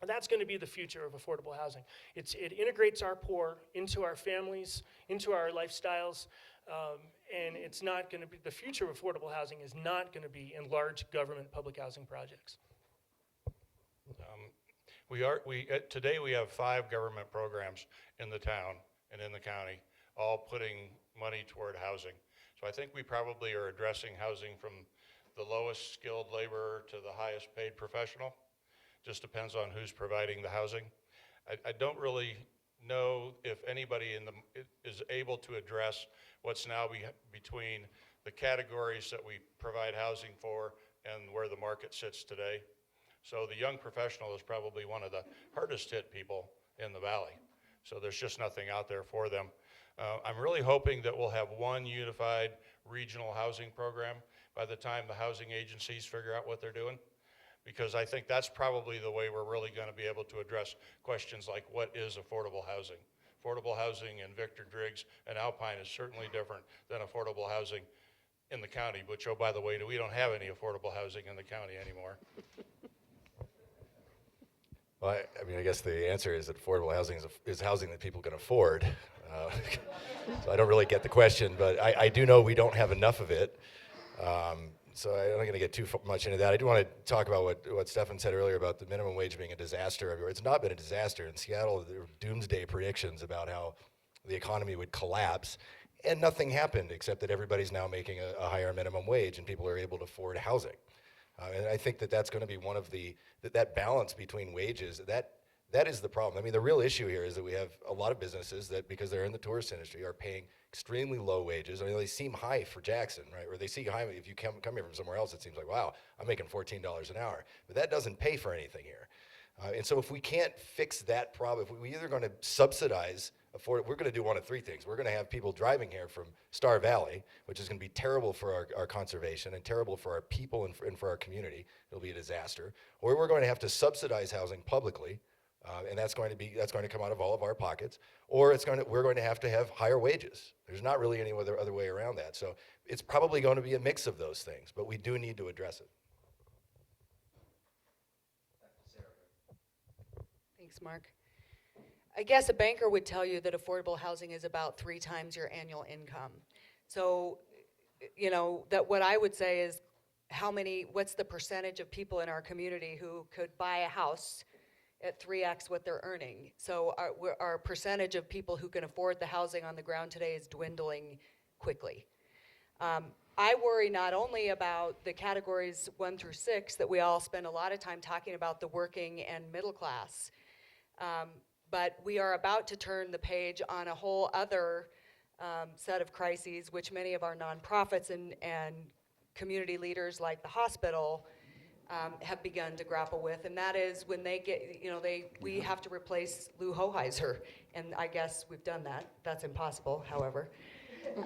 C: that's going to be the future of affordable housing. It integrates our poor into our families, into our lifestyles, and it's not going to be, the future of affordable housing is not going to be in large government public housing projects.
D: Today we have 5 government programs in the town and in the county, all putting money toward housing. So I think we probably are addressing housing from the lowest skilled laborer to the highest paid professional. Just depends on who's providing the housing. I don't really know if anybody is able to address what's now between the categories that we provide housing for and where the market sits today. So the young professional is probably one of the hardest hit people in the valley. So there's just nothing out there for them. I'm really hoping that we'll have one unified regional housing program by the time the housing agencies figure out what they're doing, because I think that's probably the way we're really going to be able to address questions like what is affordable housing. Affordable housing in Victor Driggs and Alpine is certainly different than affordable housing in the county, which, oh, by the way, we don't have any affordable housing in the county anymore.
E: Well, I guess the answer is that affordable housing is housing that people can afford. So I don't really get the question, but I do know we don't have enough of it. So I'm not going to get too much into that. I do want to talk about what Stefan said earlier about the minimum wage being a disaster everywhere. It's not been a disaster. In Seattle, there were doomsday predictions about how the economy would collapse, and nothing happened except that everybody's now making a higher minimum wage and people are able to afford housing. And I think that's going to be one of that balance between wages, that is the problem. I mean, the real issue here is that we have a lot of businesses that, because they're in the tourist industry, are paying extremely low wages. I mean, they seem high for Jackson, right? Or they seem high, if you come here from somewhere else, it seems like, wow, I'm making $14 an hour. But that doesn't pay for anything here. And so if we can't fix that problem, if we're either going to subsidize, we're going to do one of 3 things. We're going to have people driving here from Star Valley, which is going to be terrible for our conservation and terrible for our people and for our community. It'll be a disaster. Or we're going to have to subsidize housing publicly, and that's going to come out of all of our pockets. Or we're going to have higher wages. There's not really any other way around that. So it's probably going to be a mix of those things, but we do need to address it.
B: Thanks, Mark. I guess a banker would tell you that affordable housing is about 3 times your annual income. So, that what I would say is what's the percentage of people in our community who could buy a house at 3x what they're earning? So our percentage of people who can afford the housing on the ground today is dwindling quickly. I worry not only about the categories 1 through 6 that we all spend a lot of time talking about, the working and middle class, but we are about to turn the page on a whole other set of crises, which many of our nonprofits and community leaders like the hospital have begun to grapple with, and that is when they get, we have to replace Lou Hoheiser, and I guess we've done that. That's impossible, however. Who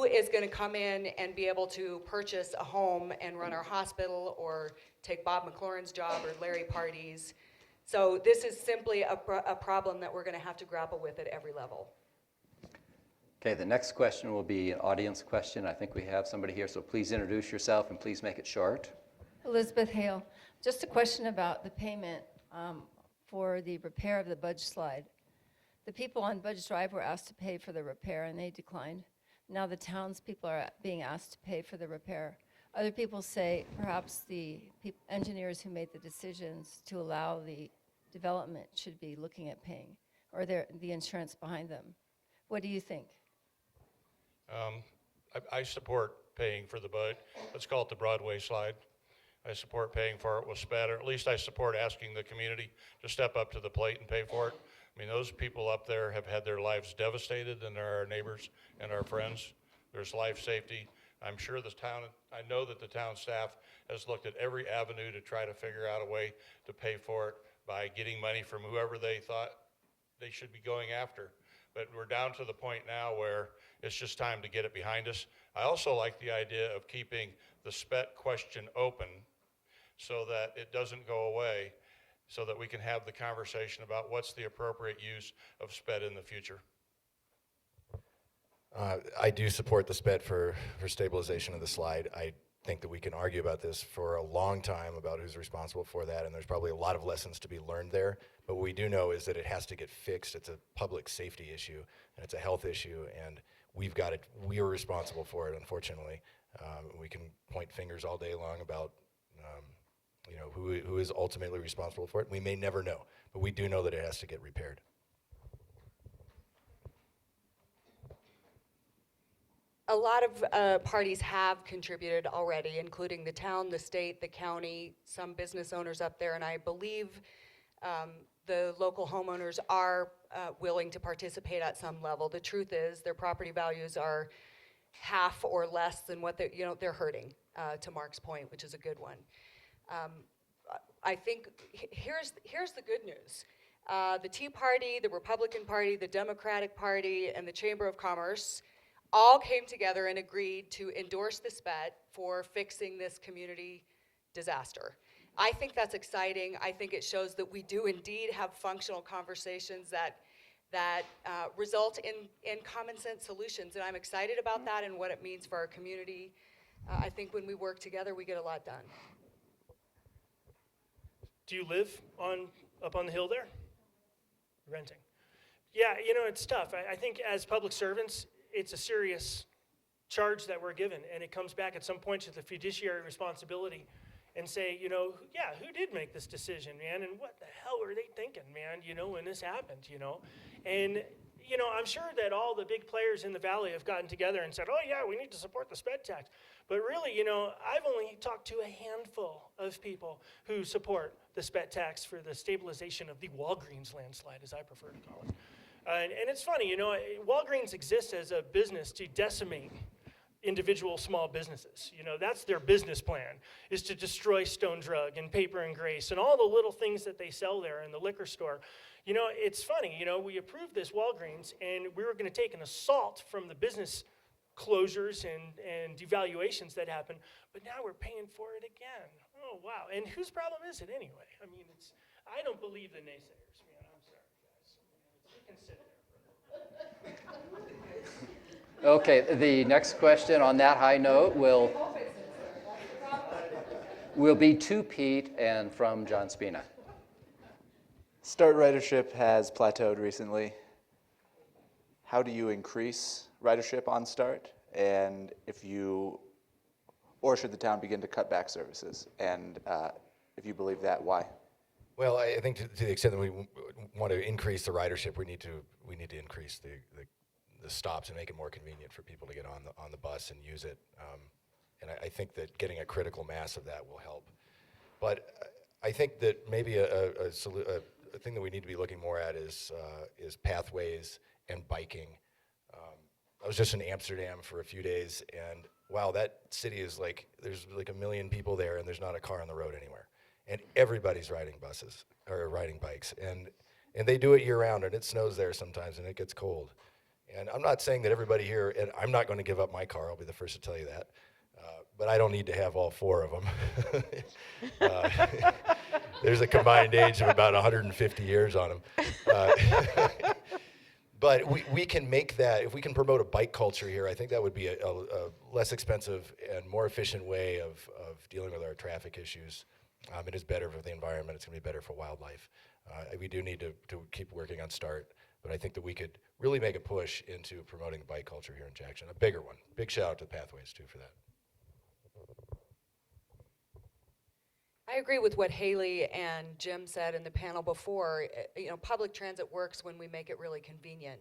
B: is going to come in and be able to purchase a home and run our hospital, or take Bob McLaurin's job, or Larry Party's? So this is simply a problem that we're going to have to grapple with at every level.
A: Okay, the next question will be an audience question. I think we have somebody here, so please introduce yourself and please make it short.
J: Elizabeth Hale. Just a question about the payment for the repair of the Budge slide. The people on Budge Drive were asked to pay for the repair and they declined. Now the townspeople are being asked to pay for the repair. Other people say perhaps the engineers who made the decisions to allow the development should be looking at paying, or the insurance behind them. What do you think?
D: I support paying for the let's call it the Broadway slide. I support paying for it with SPED, or at least I support asking the community to step up to the plate and pay for it. I mean, those people up there have had their lives devastated, and they're our neighbors and our friends. There's life safety. I'm sure I know that the town staff has looked at every avenue to try to figure out a way to pay for it by getting money from whoever they thought they should be going after. But we're down to the point now where it's just time to get it behind us. I also like the idea of keeping the SPET question open so that it doesn't go away, so that we can have the conversation about what's the appropriate use of SPET in the future.
E: I do support the SPED for stabilization of the slide. I think that we can argue about this for a long time about who's responsible for that, and there's probably a lot of lessons to be learned there. But what we do know is that it has to get fixed. It's a public safety issue, and it's a health issue, and we are responsible for it, unfortunately. We can point fingers all day long about who is ultimately responsible for it. We may never know, but we do know that it has to get repaired.
B: A lot of parties have contributed already, including the town, the state, the county, some business owners up there, and I believe the local homeowners are willing to participate at some level. The truth is their property values are half or less than what they're hurting, to Mark's point, which is a good one. I think here's the good news. The Tea Party, the Republican Party, the Democratic Party, and the Chamber of Commerce all came together and agreed to endorse the SPET for fixing this community disaster. I think that's exciting. I think it shows that we do indeed have functional conversations that result in common sense solutions, and I'm excited about that and what it means for our community. I think when we work together, we get a lot done.
C: Do you live up on the hill there? Renting. Yeah, it's tough. I think as public servants, it's a serious charge that we're given, and it comes back at some point to the fiduciary responsibility and say, who did make this decision, man, and what the hell were they thinking, man, when this happened, And, I'm sure that all the big players in the valley have gotten together and said, oh, yeah, we need to support the SPED tax. But really, I've only talked to a handful of people who support the SPED tax for the stabilization of the Walgreens landslide, as I prefer to call it. And it's funny, Walgreens exists as a business to decimate individual small businesses. That's their business plan, is to destroy Stone Drug and Paper and Grace and all the little things that they sell there in the liquor store. It's funny, we approved this Walgreens, and we were going to take an assault from the business closures and devaluations that happened, but now we're paying for it again. Oh, wow. And whose problem is it anyway? I don't believe the naysayers, man. I'm sorry, guys. You can sit there.
A: Okay, the next question on that high note will be to Pete and from John Spina.
F: START ridership has plateaued recently. How do you increase ridership on START? And or should the town begin to cut back services? And if you believe that, why?
E: Well, I think to the extent that we want to increase the ridership, we need to increase the stops and make it more convenient for people to get on the bus and use it. And I think that getting a critical mass of that will help. But I think that maybe a thing that we need to be looking more at is pathways and biking. I was just in Amsterdam for a few days, and wow, that city is there's like 1 million people there, and there's not a car on the road anywhere. And everybody's riding buses or riding bikes, and they do it year round, and it snows there sometimes, and it gets cold. And I'm not saying that everybody here, and I'm not going to give up my car, I'll be the first to tell you that, but I don't need to have all 4 of them. There's a combined age of about 150 years on them. But we can make that, if we can promote a bike culture here, I think that would be a less expensive and more efficient way of dealing with our traffic issues. It is better for the environment, it's going to be better for wildlife. We do need to keep working on START, but I think that we could really make a push into promoting the bike culture here in Jackson, a bigger one. Big shout out to Pathways too for that.
B: I agree with what Haley and Jim said in the panel before. Public transit works when we make it really convenient.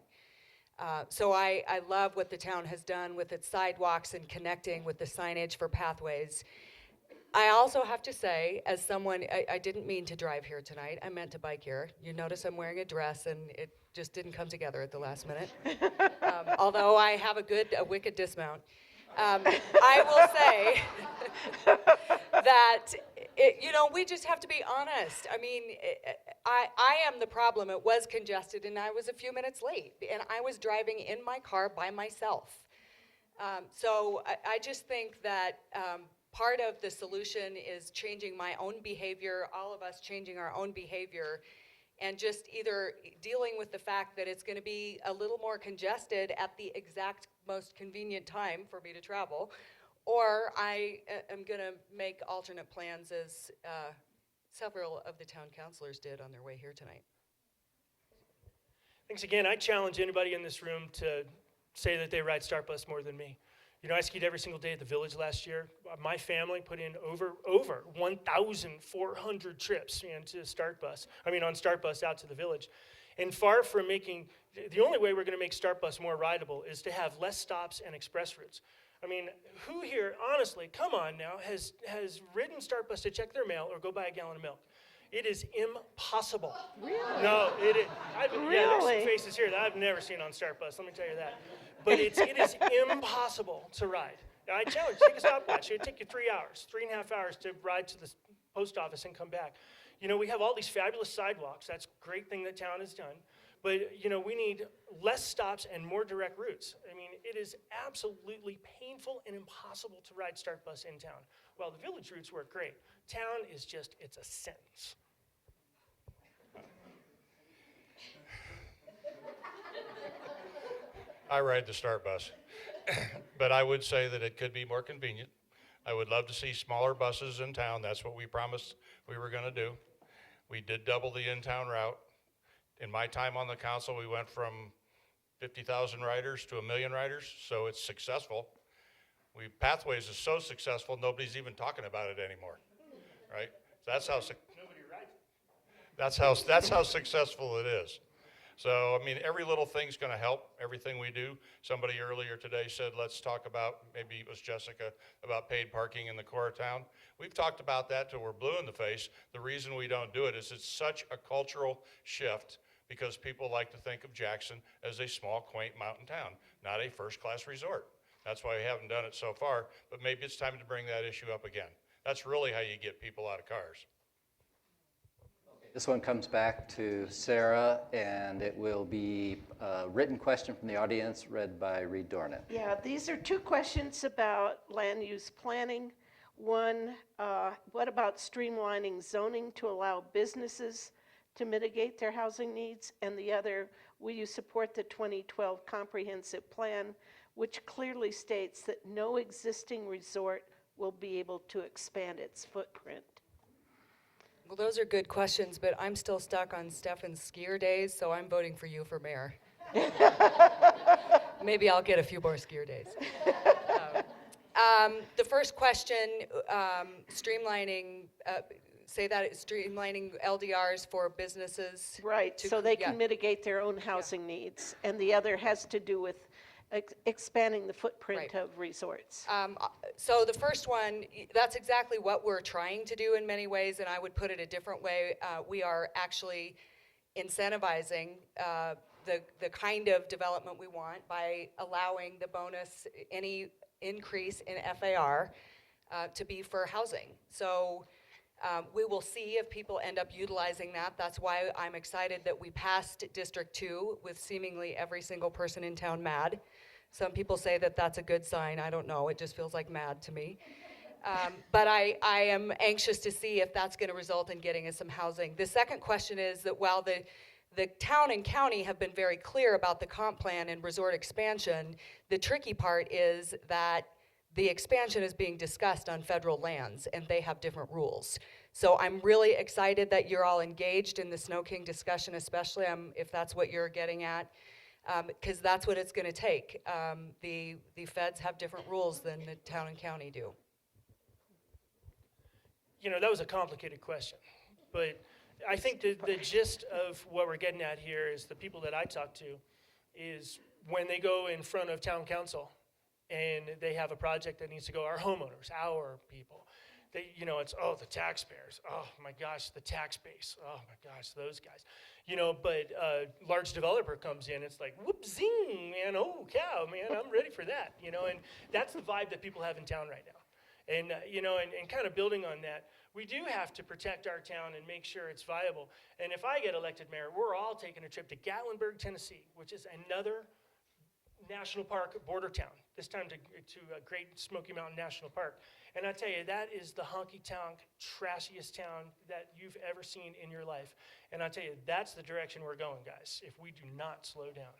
B: So I love what the town has done with its sidewalks and connecting with the signage for pathways. I also have to say, as someone, I didn't mean to drive here tonight. I meant to bike here. You notice I'm wearing a dress, and it just didn't come together at the last minute. Although I have a wicked dismount. I will say that, we just have to be honest. I mean, I am the problem. It was congested, and I was a few minutes late, and I was driving in my car by myself. So I just think that part of the solution is changing my own behavior, all of us changing our own behavior, and just either dealing with the fact that it's going to be a little more congested at the exact most convenient time for me to travel, or I am going to make alternate plans, as several of the town councilors did on their way here tonight.
C: Thanks again. I challenge anybody in this room to say that they ride START Bus more than me. I skied every single day at the village last year. My family put in over 1,400 trips on START Bus out to the village. And far from the only way we're going to make START Bus more rideable is to have less stops and express routes. I mean, who here, honestly, come on now, has ridden START Bus to check their mail or go buy a gallon of milk? It is impossible.
G: Really?
C: No, it is.
G: Really?
C: Yeah, there's some faces here that I've never seen on START Bus, let me tell you that. But it is impossible to ride. Now, I challenge, take a stopwatch. It would take you 3 hours, 3.5 hours to ride to the post office and come back. We have all these fabulous sidewalks. That's a great thing that town has done. But, we need less stops and more direct routes. I mean, it is absolutely painful and impossible to ride START Bus in town. Well, the village routes work great. Town is just, it's a sentence.
D: I ride the START Bus, but I would say that it could be more convenient. I would love to see smaller buses in town. That's what we promised we were going to do. We did double the in-town route. In my time on the council, we went from 50,000 riders to 1 million riders, so it's successful. Pathways is so successful, nobody's even talking about it anymore, right? That's how successful it is. So, I mean, every little thing's going to help, everything we do. Somebody earlier today said, let's talk about, maybe it was Jessica, about paid parking in the core of town. We've talked about that till we're blue in the face. The reason we don't do it is it's such a cultural shift because people like to think of Jackson as a small, quaint mountain town, not a first-class resort. That's why we haven't done it so far, but maybe it's time to bring that issue up again. That's really how you get people out of cars.
A: This one comes back to Sara, and it will be a written question from the audience read by Reade Dornan.
G: Yeah, these are 2 questions about land use planning. One, what about streamlining zoning to allow businesses to mitigate their housing needs? And the other, will you support the 2012 comprehensive plan, which clearly states that no existing resort will be able to expand its footprint?
B: Well, those are good questions, but I'm still stuck on Stefan's skier days, so I'm voting for you for mayor. Maybe I'll get a few more skier days. The first question, streamlining, streamlining LDRs for businesses.
G: Right,
B: to-
G: so they
B: yeah.
G: can mitigate their own housing needs. And the other has to do with expanding the footprint
B: Right.
G: of resorts.
B: So the first one, that's exactly what we're trying to do in many ways, and I would put it a different way. We are actually incentivizing the kind of development we want by allowing the bonus, any increase in FAR to be for housing. So we will see if people end up utilizing that. That's why I'm excited that we passed District 2 with seemingly every single person in town mad. Some people say that that's a good sign. I don't know. It just feels like mad to me. But I am anxious to see if that's going to result in getting us some housing. The second question is that while the town and county have been very clear about the comp plan and resort expansion, the tricky part is that the expansion is being discussed on federal lands, and they have different rules. So I'm really excited that you're all engaged in the Snow King discussion, especially if that's what you're getting at, because that's what it's going to take. The feds have different rules than the town and county do.
C: You know, that was a complicated question, but I think the gist of what we're getting at here is the people that I talk to is when they go in front of town council and they have a project that needs to go, our homeowners, our people, you know, it's, oh, the taxpayers, oh my gosh, the tax base, oh my gosh, those guys. You know, but a large developer comes in, it's like, whoop, zing, man, oh cow, man, I'm ready for that, you know, and that's the vibe that people have in town right now. And, you know, and kind of building on that, we do have to protect our town and make sure it's viable. And if I get elected mayor, we're all taking a trip to Gatlinburg, Tennessee, which is another national park border town, this time to Great Smoky Mountain National Park. And I tell you, that is the honky-tonk, trashiest town that you've ever seen in your life. And I tell you, that's the direction we're going, guys, if we do not slow down.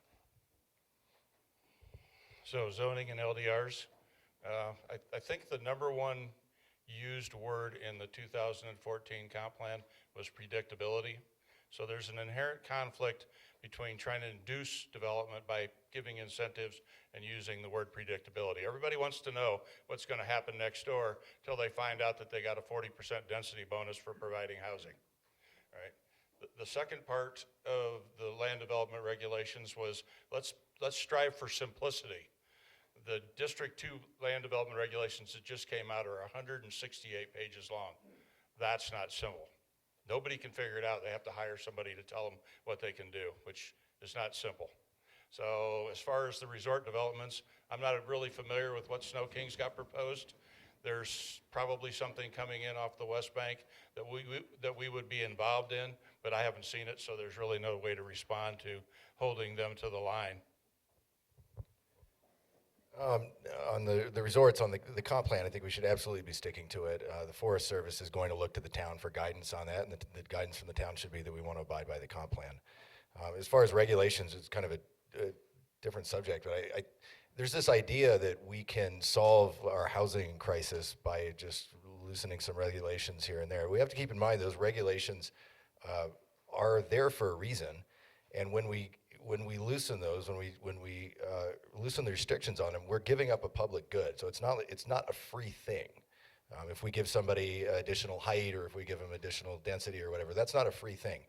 D: So zoning and LDRs, I think the number one used word in the 2014 comp plan was predictability. So there's an inherent conflict between trying to induce development by giving incentives and using the word predictability. Everybody wants to know what's going to happen next door till they find out that they got a 40% density bonus for providing housing. All right. The second part of the land development regulations was let's strive for simplicity. The District 2 land development regulations that just came out are 168 pages long. That's not simple. Nobody can figure it out. They have to hire somebody to tell them what they can do, which is not simple. So as far as the resort developments, I'm not really familiar with what Snow King's got proposed. There's probably something coming in off the West Bank that we would be involved in, but I haven't seen it, so there's really no way to respond to holding them to the line.
E: On the resorts, on the comp plan, I think we should absolutely be sticking to it. The Forest Service is going to look to the town for guidance on that, and the guidance from the town should be that we want to abide by the comp plan. As far as regulations, it's kind of a different subject, but there's this idea that we can solve our housing crisis by just loosening some regulations here and there. We have to keep in mind those regulations are there for a reason, and when we loosen those, when we loosen the restrictions on them, we're giving up a public good. So it's not a free thing. If we give somebody additional height or if we give them additional density or whatever, that's not a free thing.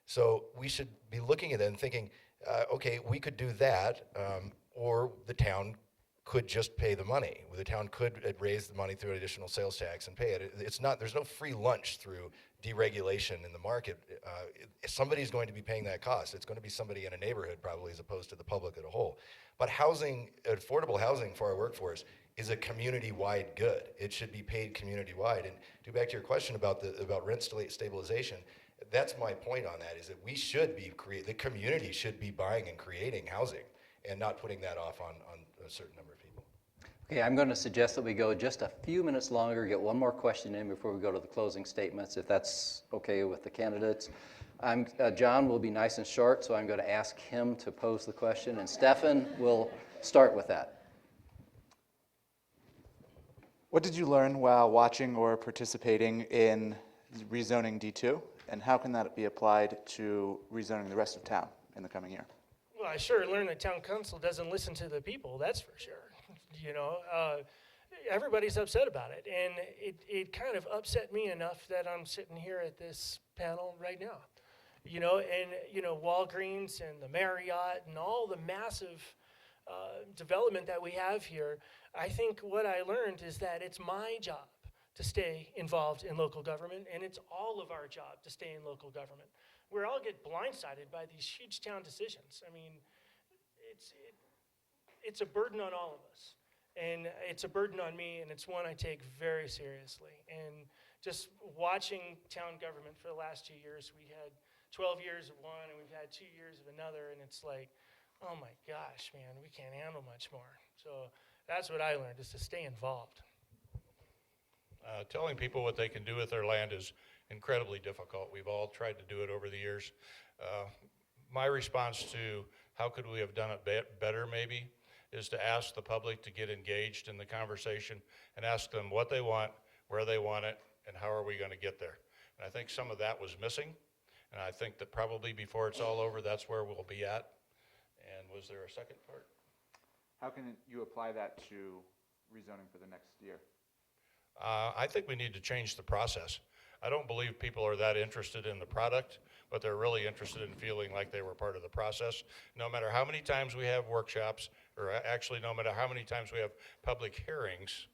E: So we should be looking at it and thinking, okay, we could do that, or the town could just pay the money. The town could raise the money through an additional sales tax and pay it. There's no free lunch through deregulation in the market. Somebody's going to be paying that cost. It's going to be somebody in a neighborhood probably as opposed to the public as a whole. But housing, affordable housing for our workforce is a community-wide good. It should be paid community-wide. And to back to your question about rent stabilization, that's my point on that, is that we should be the community should be buying and creating housing and not putting that off on a certain number of people.
A: Okay, I'm going to suggest that we go just a few minutes longer, get one more question in before we go to the closing statements, if that's okay with the candidates. John will be nice and short, so I'm going to ask him to pose the question, and Stefan will start with that.
F: What did you learn while watching or participating in rezoning D2? And how can that be applied to rezoning the rest of town in the coming year?
C: Well, I sure learned that town council doesn't listen to the people, that's for sure. You know, everybody's upset about it, and it kind of upset me enough that I'm sitting here at this panel right now. You know, and, you know, Walgreens and the Marriott and all the massive development that we have here, I think what I learned is that it's my job to stay involved in local government, and it's all of our job to stay in local government. We all get blindsided by these huge town decisions. I mean, it's a burden on all of us, and it's a burden on me, and it's one I take very seriously. And just watching town government for the last 2 years, we had 12 years of one, and we've had 2 years of another, and it's like, oh my gosh, man, we can't handle much more. So that's what I learned, is to stay involved.
D: Telling people what they can do with their land is incredibly difficult. We've all tried to do it over the years. My response to how could we have done it better maybe is to ask the public to get engaged in the conversation and ask them what they want, where they want it, and how are we going to get there. And I think some of that was missing, and I think that probably before it's all over, that's where we'll be at. And was there a second part?
F: How can you apply that to rezoning for the next year?
D: I think we need to change the process. I don't believe people are that interested in the product, but they're really interested in feeling like they were part of the process. No matter how many times we have workshops, or actually no matter how many times we have public hearings,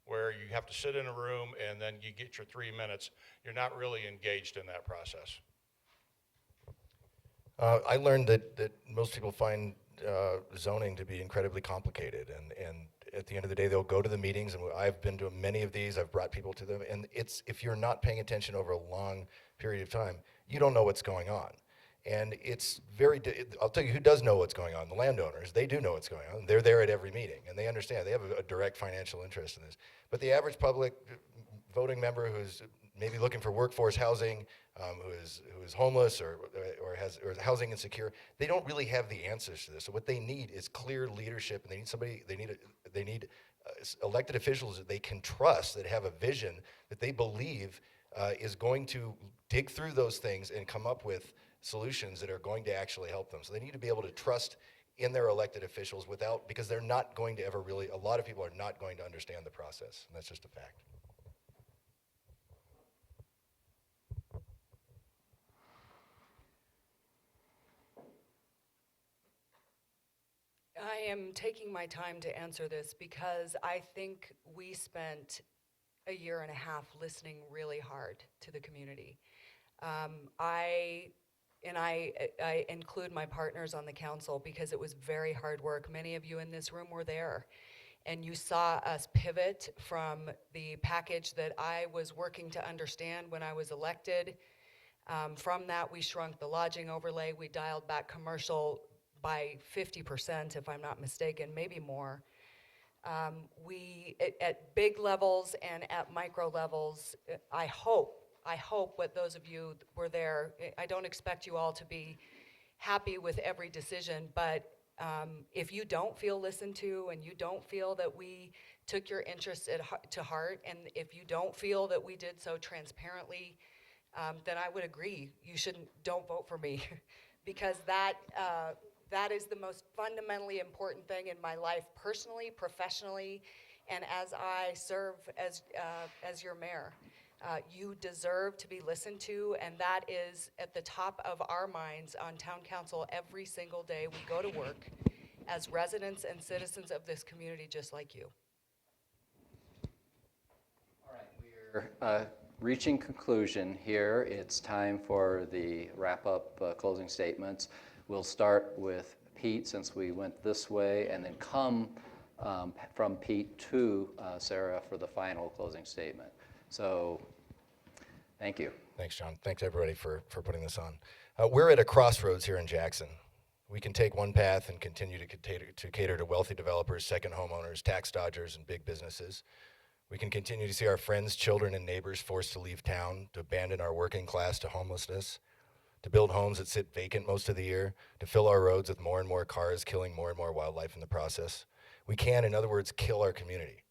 D: where you have to sit in a room and then you get your 3 minutes, you're not really engaged in that process.
E: I learned that most people find zoning to be incredibly complicated, and at the end of the day, they'll go to the meetings, and I've been to many of these, I've brought people to them, and if you're not paying attention over a long period of time, you don't know what's going on. And it's I'll tell you who does know what's going on, the landowners. They do know what's going on. They're there at every meeting, and they understand. They have a direct financial interest in this. But the average public voting member who's maybe looking for workforce housing, who is homeless or is housing insecure, they don't really have the answers to this. So what they need is clear leadership, and they need elected officials that they can trust, that have a vision that they believe is going to dig through those things and come up with solutions that are going to actually help them. So they need to be able to trust in their elected officials because they're not going to ever really, a lot of people are not going to understand the process, and that's just a fact.
B: I am taking my time to answer this because I think we spent a year and a half listening really hard to the community. I include my partners on the council because it was very hard work. Many of you in this room were there, and you saw us pivot from the package that I was working to understand when I was elected. From that, we shrunk the lodging overlay. We dialed back commercial by 50%, if I'm not mistaken, maybe more. At big levels and at micro levels, I hope what those of you were there, I don't expect you all to be happy with every decision, but if you don't feel listened to and you don't feel that we took your interests to heart, and if you don't feel that we did so transparently, then I would agree. Don't vote for me because that is the most fundamentally important thing in my life, personally, professionally, and as I serve as your mayor. You deserve to be listened to, and that is at the top of our minds on town council every single day we go to work as residents and citizens of this community just like you.
A: All right, we're reaching conclusion here. It's time for the wrap-up closing statements. We'll start with Pete, since we went this way, and then come from Pete to Sara for the final closing statement. So, thank you.
E: Thanks, John. Thanks, everybody, for putting this on. We're at a crossroads here in Jackson. We can take one path and continue to cater to wealthy developers, second homeowners, tax dodgers, and big businesses. We can continue to see our friends, children, and neighbors forced to leave town, to abandon our working class to homelessness, to build homes that sit vacant most of the year, to fill our roads with more and more cars, killing more and more wildlife in the process. We can, in other words, kill our community.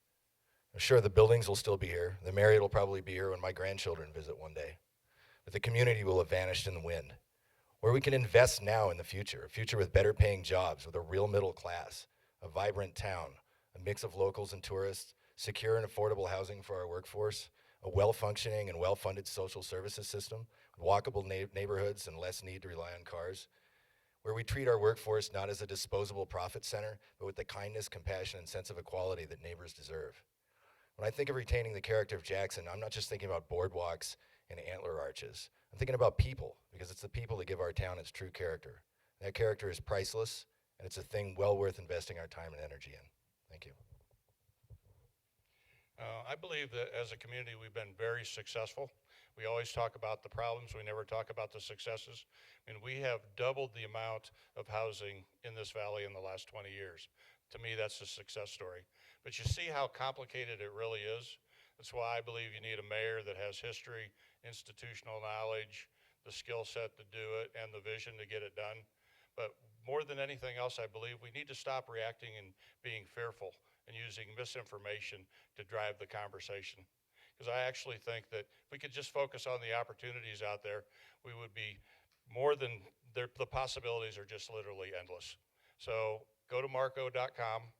E: Sure, the buildings will still be here. The Marriott will probably be here when my grandchildren visit one day. But the community will have vanished in the wind. Where we can invest now in the future, a future with better paying jobs, with a real middle class, a vibrant town, a mix of locals and tourists, secure and affordable housing for our workforce, a well-functioning and well-funded social services system, walkable neighborhoods and less need to rely on cars, where we treat our workforce not as a disposable profit center, but with the kindness, compassion, and sense of equality that neighbors deserve. When I think of retaining the character of Jackson, I'm not just thinking about boardwalks and antler arches. I'm thinking about people, because it's the people that give our town its true character. That character is priceless, and it's a thing well worth investing our time and energy in. Thank you.
D: I believe that as a community, we've been very successful. We always talk about the problems. We never talk about the successes. I mean, we have doubled the amount of housing in this valley in the last 20 years. To me, that's a success story. But you see how complicated it really is. That's why I believe you need a mayor that has history, institutional knowledge, the skill set to do it, and the vision to get it done. But more than anything else, I believe we need to stop reacting and being fearful and using misinformation to drive the conversation. Because I actually think that if we could just focus on the opportunities out there, we would be more than, the possibilities are just literally endless. So go to marco.com,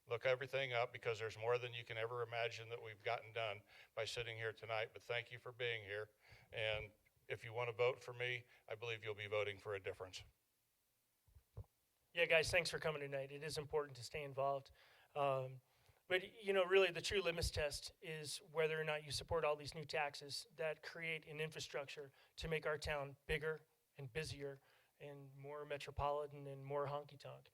D: look everything up, because there's more than you can ever imagine that we've gotten done by sitting here tonight. But thank you for being here. And if you want to vote for me, I believe you'll be voting for a difference.
C: Yeah, guys, thanks for coming tonight. It is important to stay involved. But, you know, really the true litmus test is whether or not you support all these new taxes that create an infrastructure to make our town bigger and busier and more metropolitan and more honky-tonk.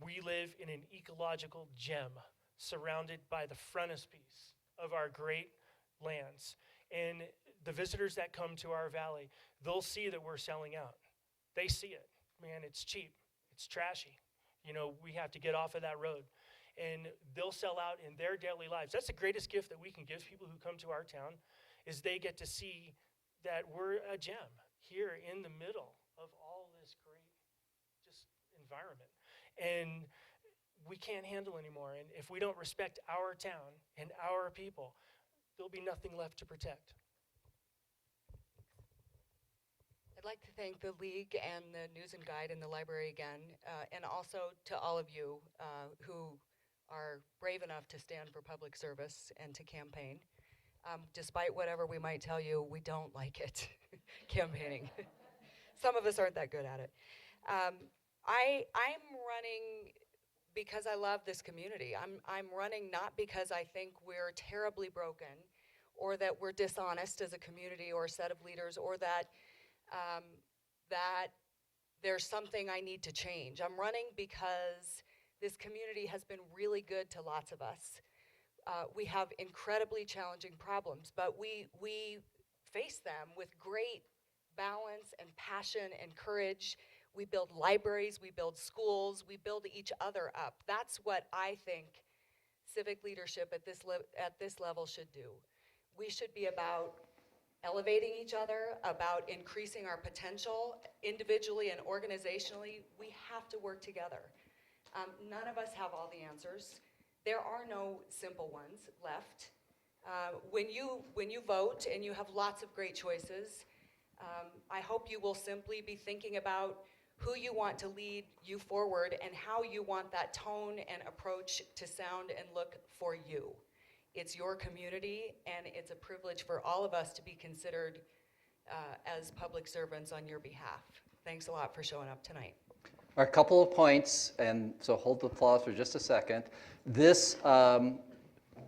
C: We live in an ecological gem surrounded by the frontispiece of our great lands. And the visitors that come to our valley, they'll see that we're selling out. They see it. Man, it's cheap. It's trashy. You know, we have to get off of that road. And they'll sell out in their daily lives. That's the greatest gift that we can give people who come to our town, is they get to see that we're a gem here in the middle of all this great just environment. And we can't handle anymore. And if we don't respect our town and our people, there'll be nothing left to protect.
B: I'd like to thank the League and the News and Guide and the library again, and also to all of you who are brave enough to stand for public service and to campaign. Despite whatever we might tell you, we don't like it, campaigning. Some of us aren't that good at it. I'm running because I love this community. I'm running not because I think we're terribly broken or that we're dishonest as a community or a set of leaders, or that that there's something I need to change. I'm running because this community has been really good to lots of us. We have incredibly challenging problems, but we face them with great balance and passion and courage. We build libraries, we build schools, we build each other up. That's what I think civic leadership at this level should do. We should be about elevating each other, about increasing our potential individually and organizationally. We have to work together. None of us have all the answers. There are no simple ones left. When you vote and you have lots of great choices, I hope you will simply be thinking about who you want to lead you forward and how you want that tone and approach to sound and look for you. It's your community, and it's a privilege for all of us to be considered as public servants on your behalf. Thanks a lot for showing up tonight.
A: A couple of points, and so hold the applause for just a second. This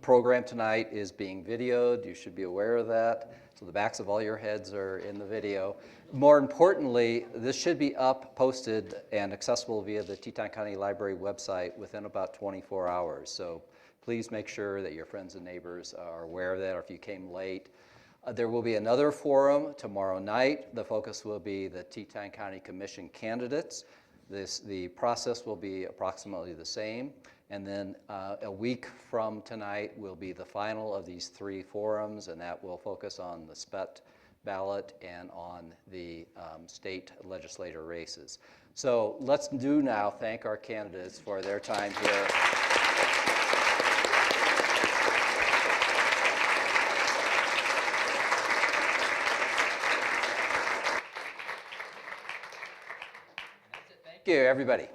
A: program tonight is being videoed. You should be aware of that. So the backs of all your heads are in the video. More importantly, this should be up, posted, and accessible via the Teton County Library website within about 24 hours. So please make sure that your friends and neighbors are aware of that, or if you came late. There will be another forum tomorrow night. The focus will be the Teton County Commission candidates. The process will be approximately the same. And then a week from tonight will be the final of these 3 forums, and that will focus on the SPET ballot and on the state legislator races. So let's now thank our candidates for their time here. you, everybody.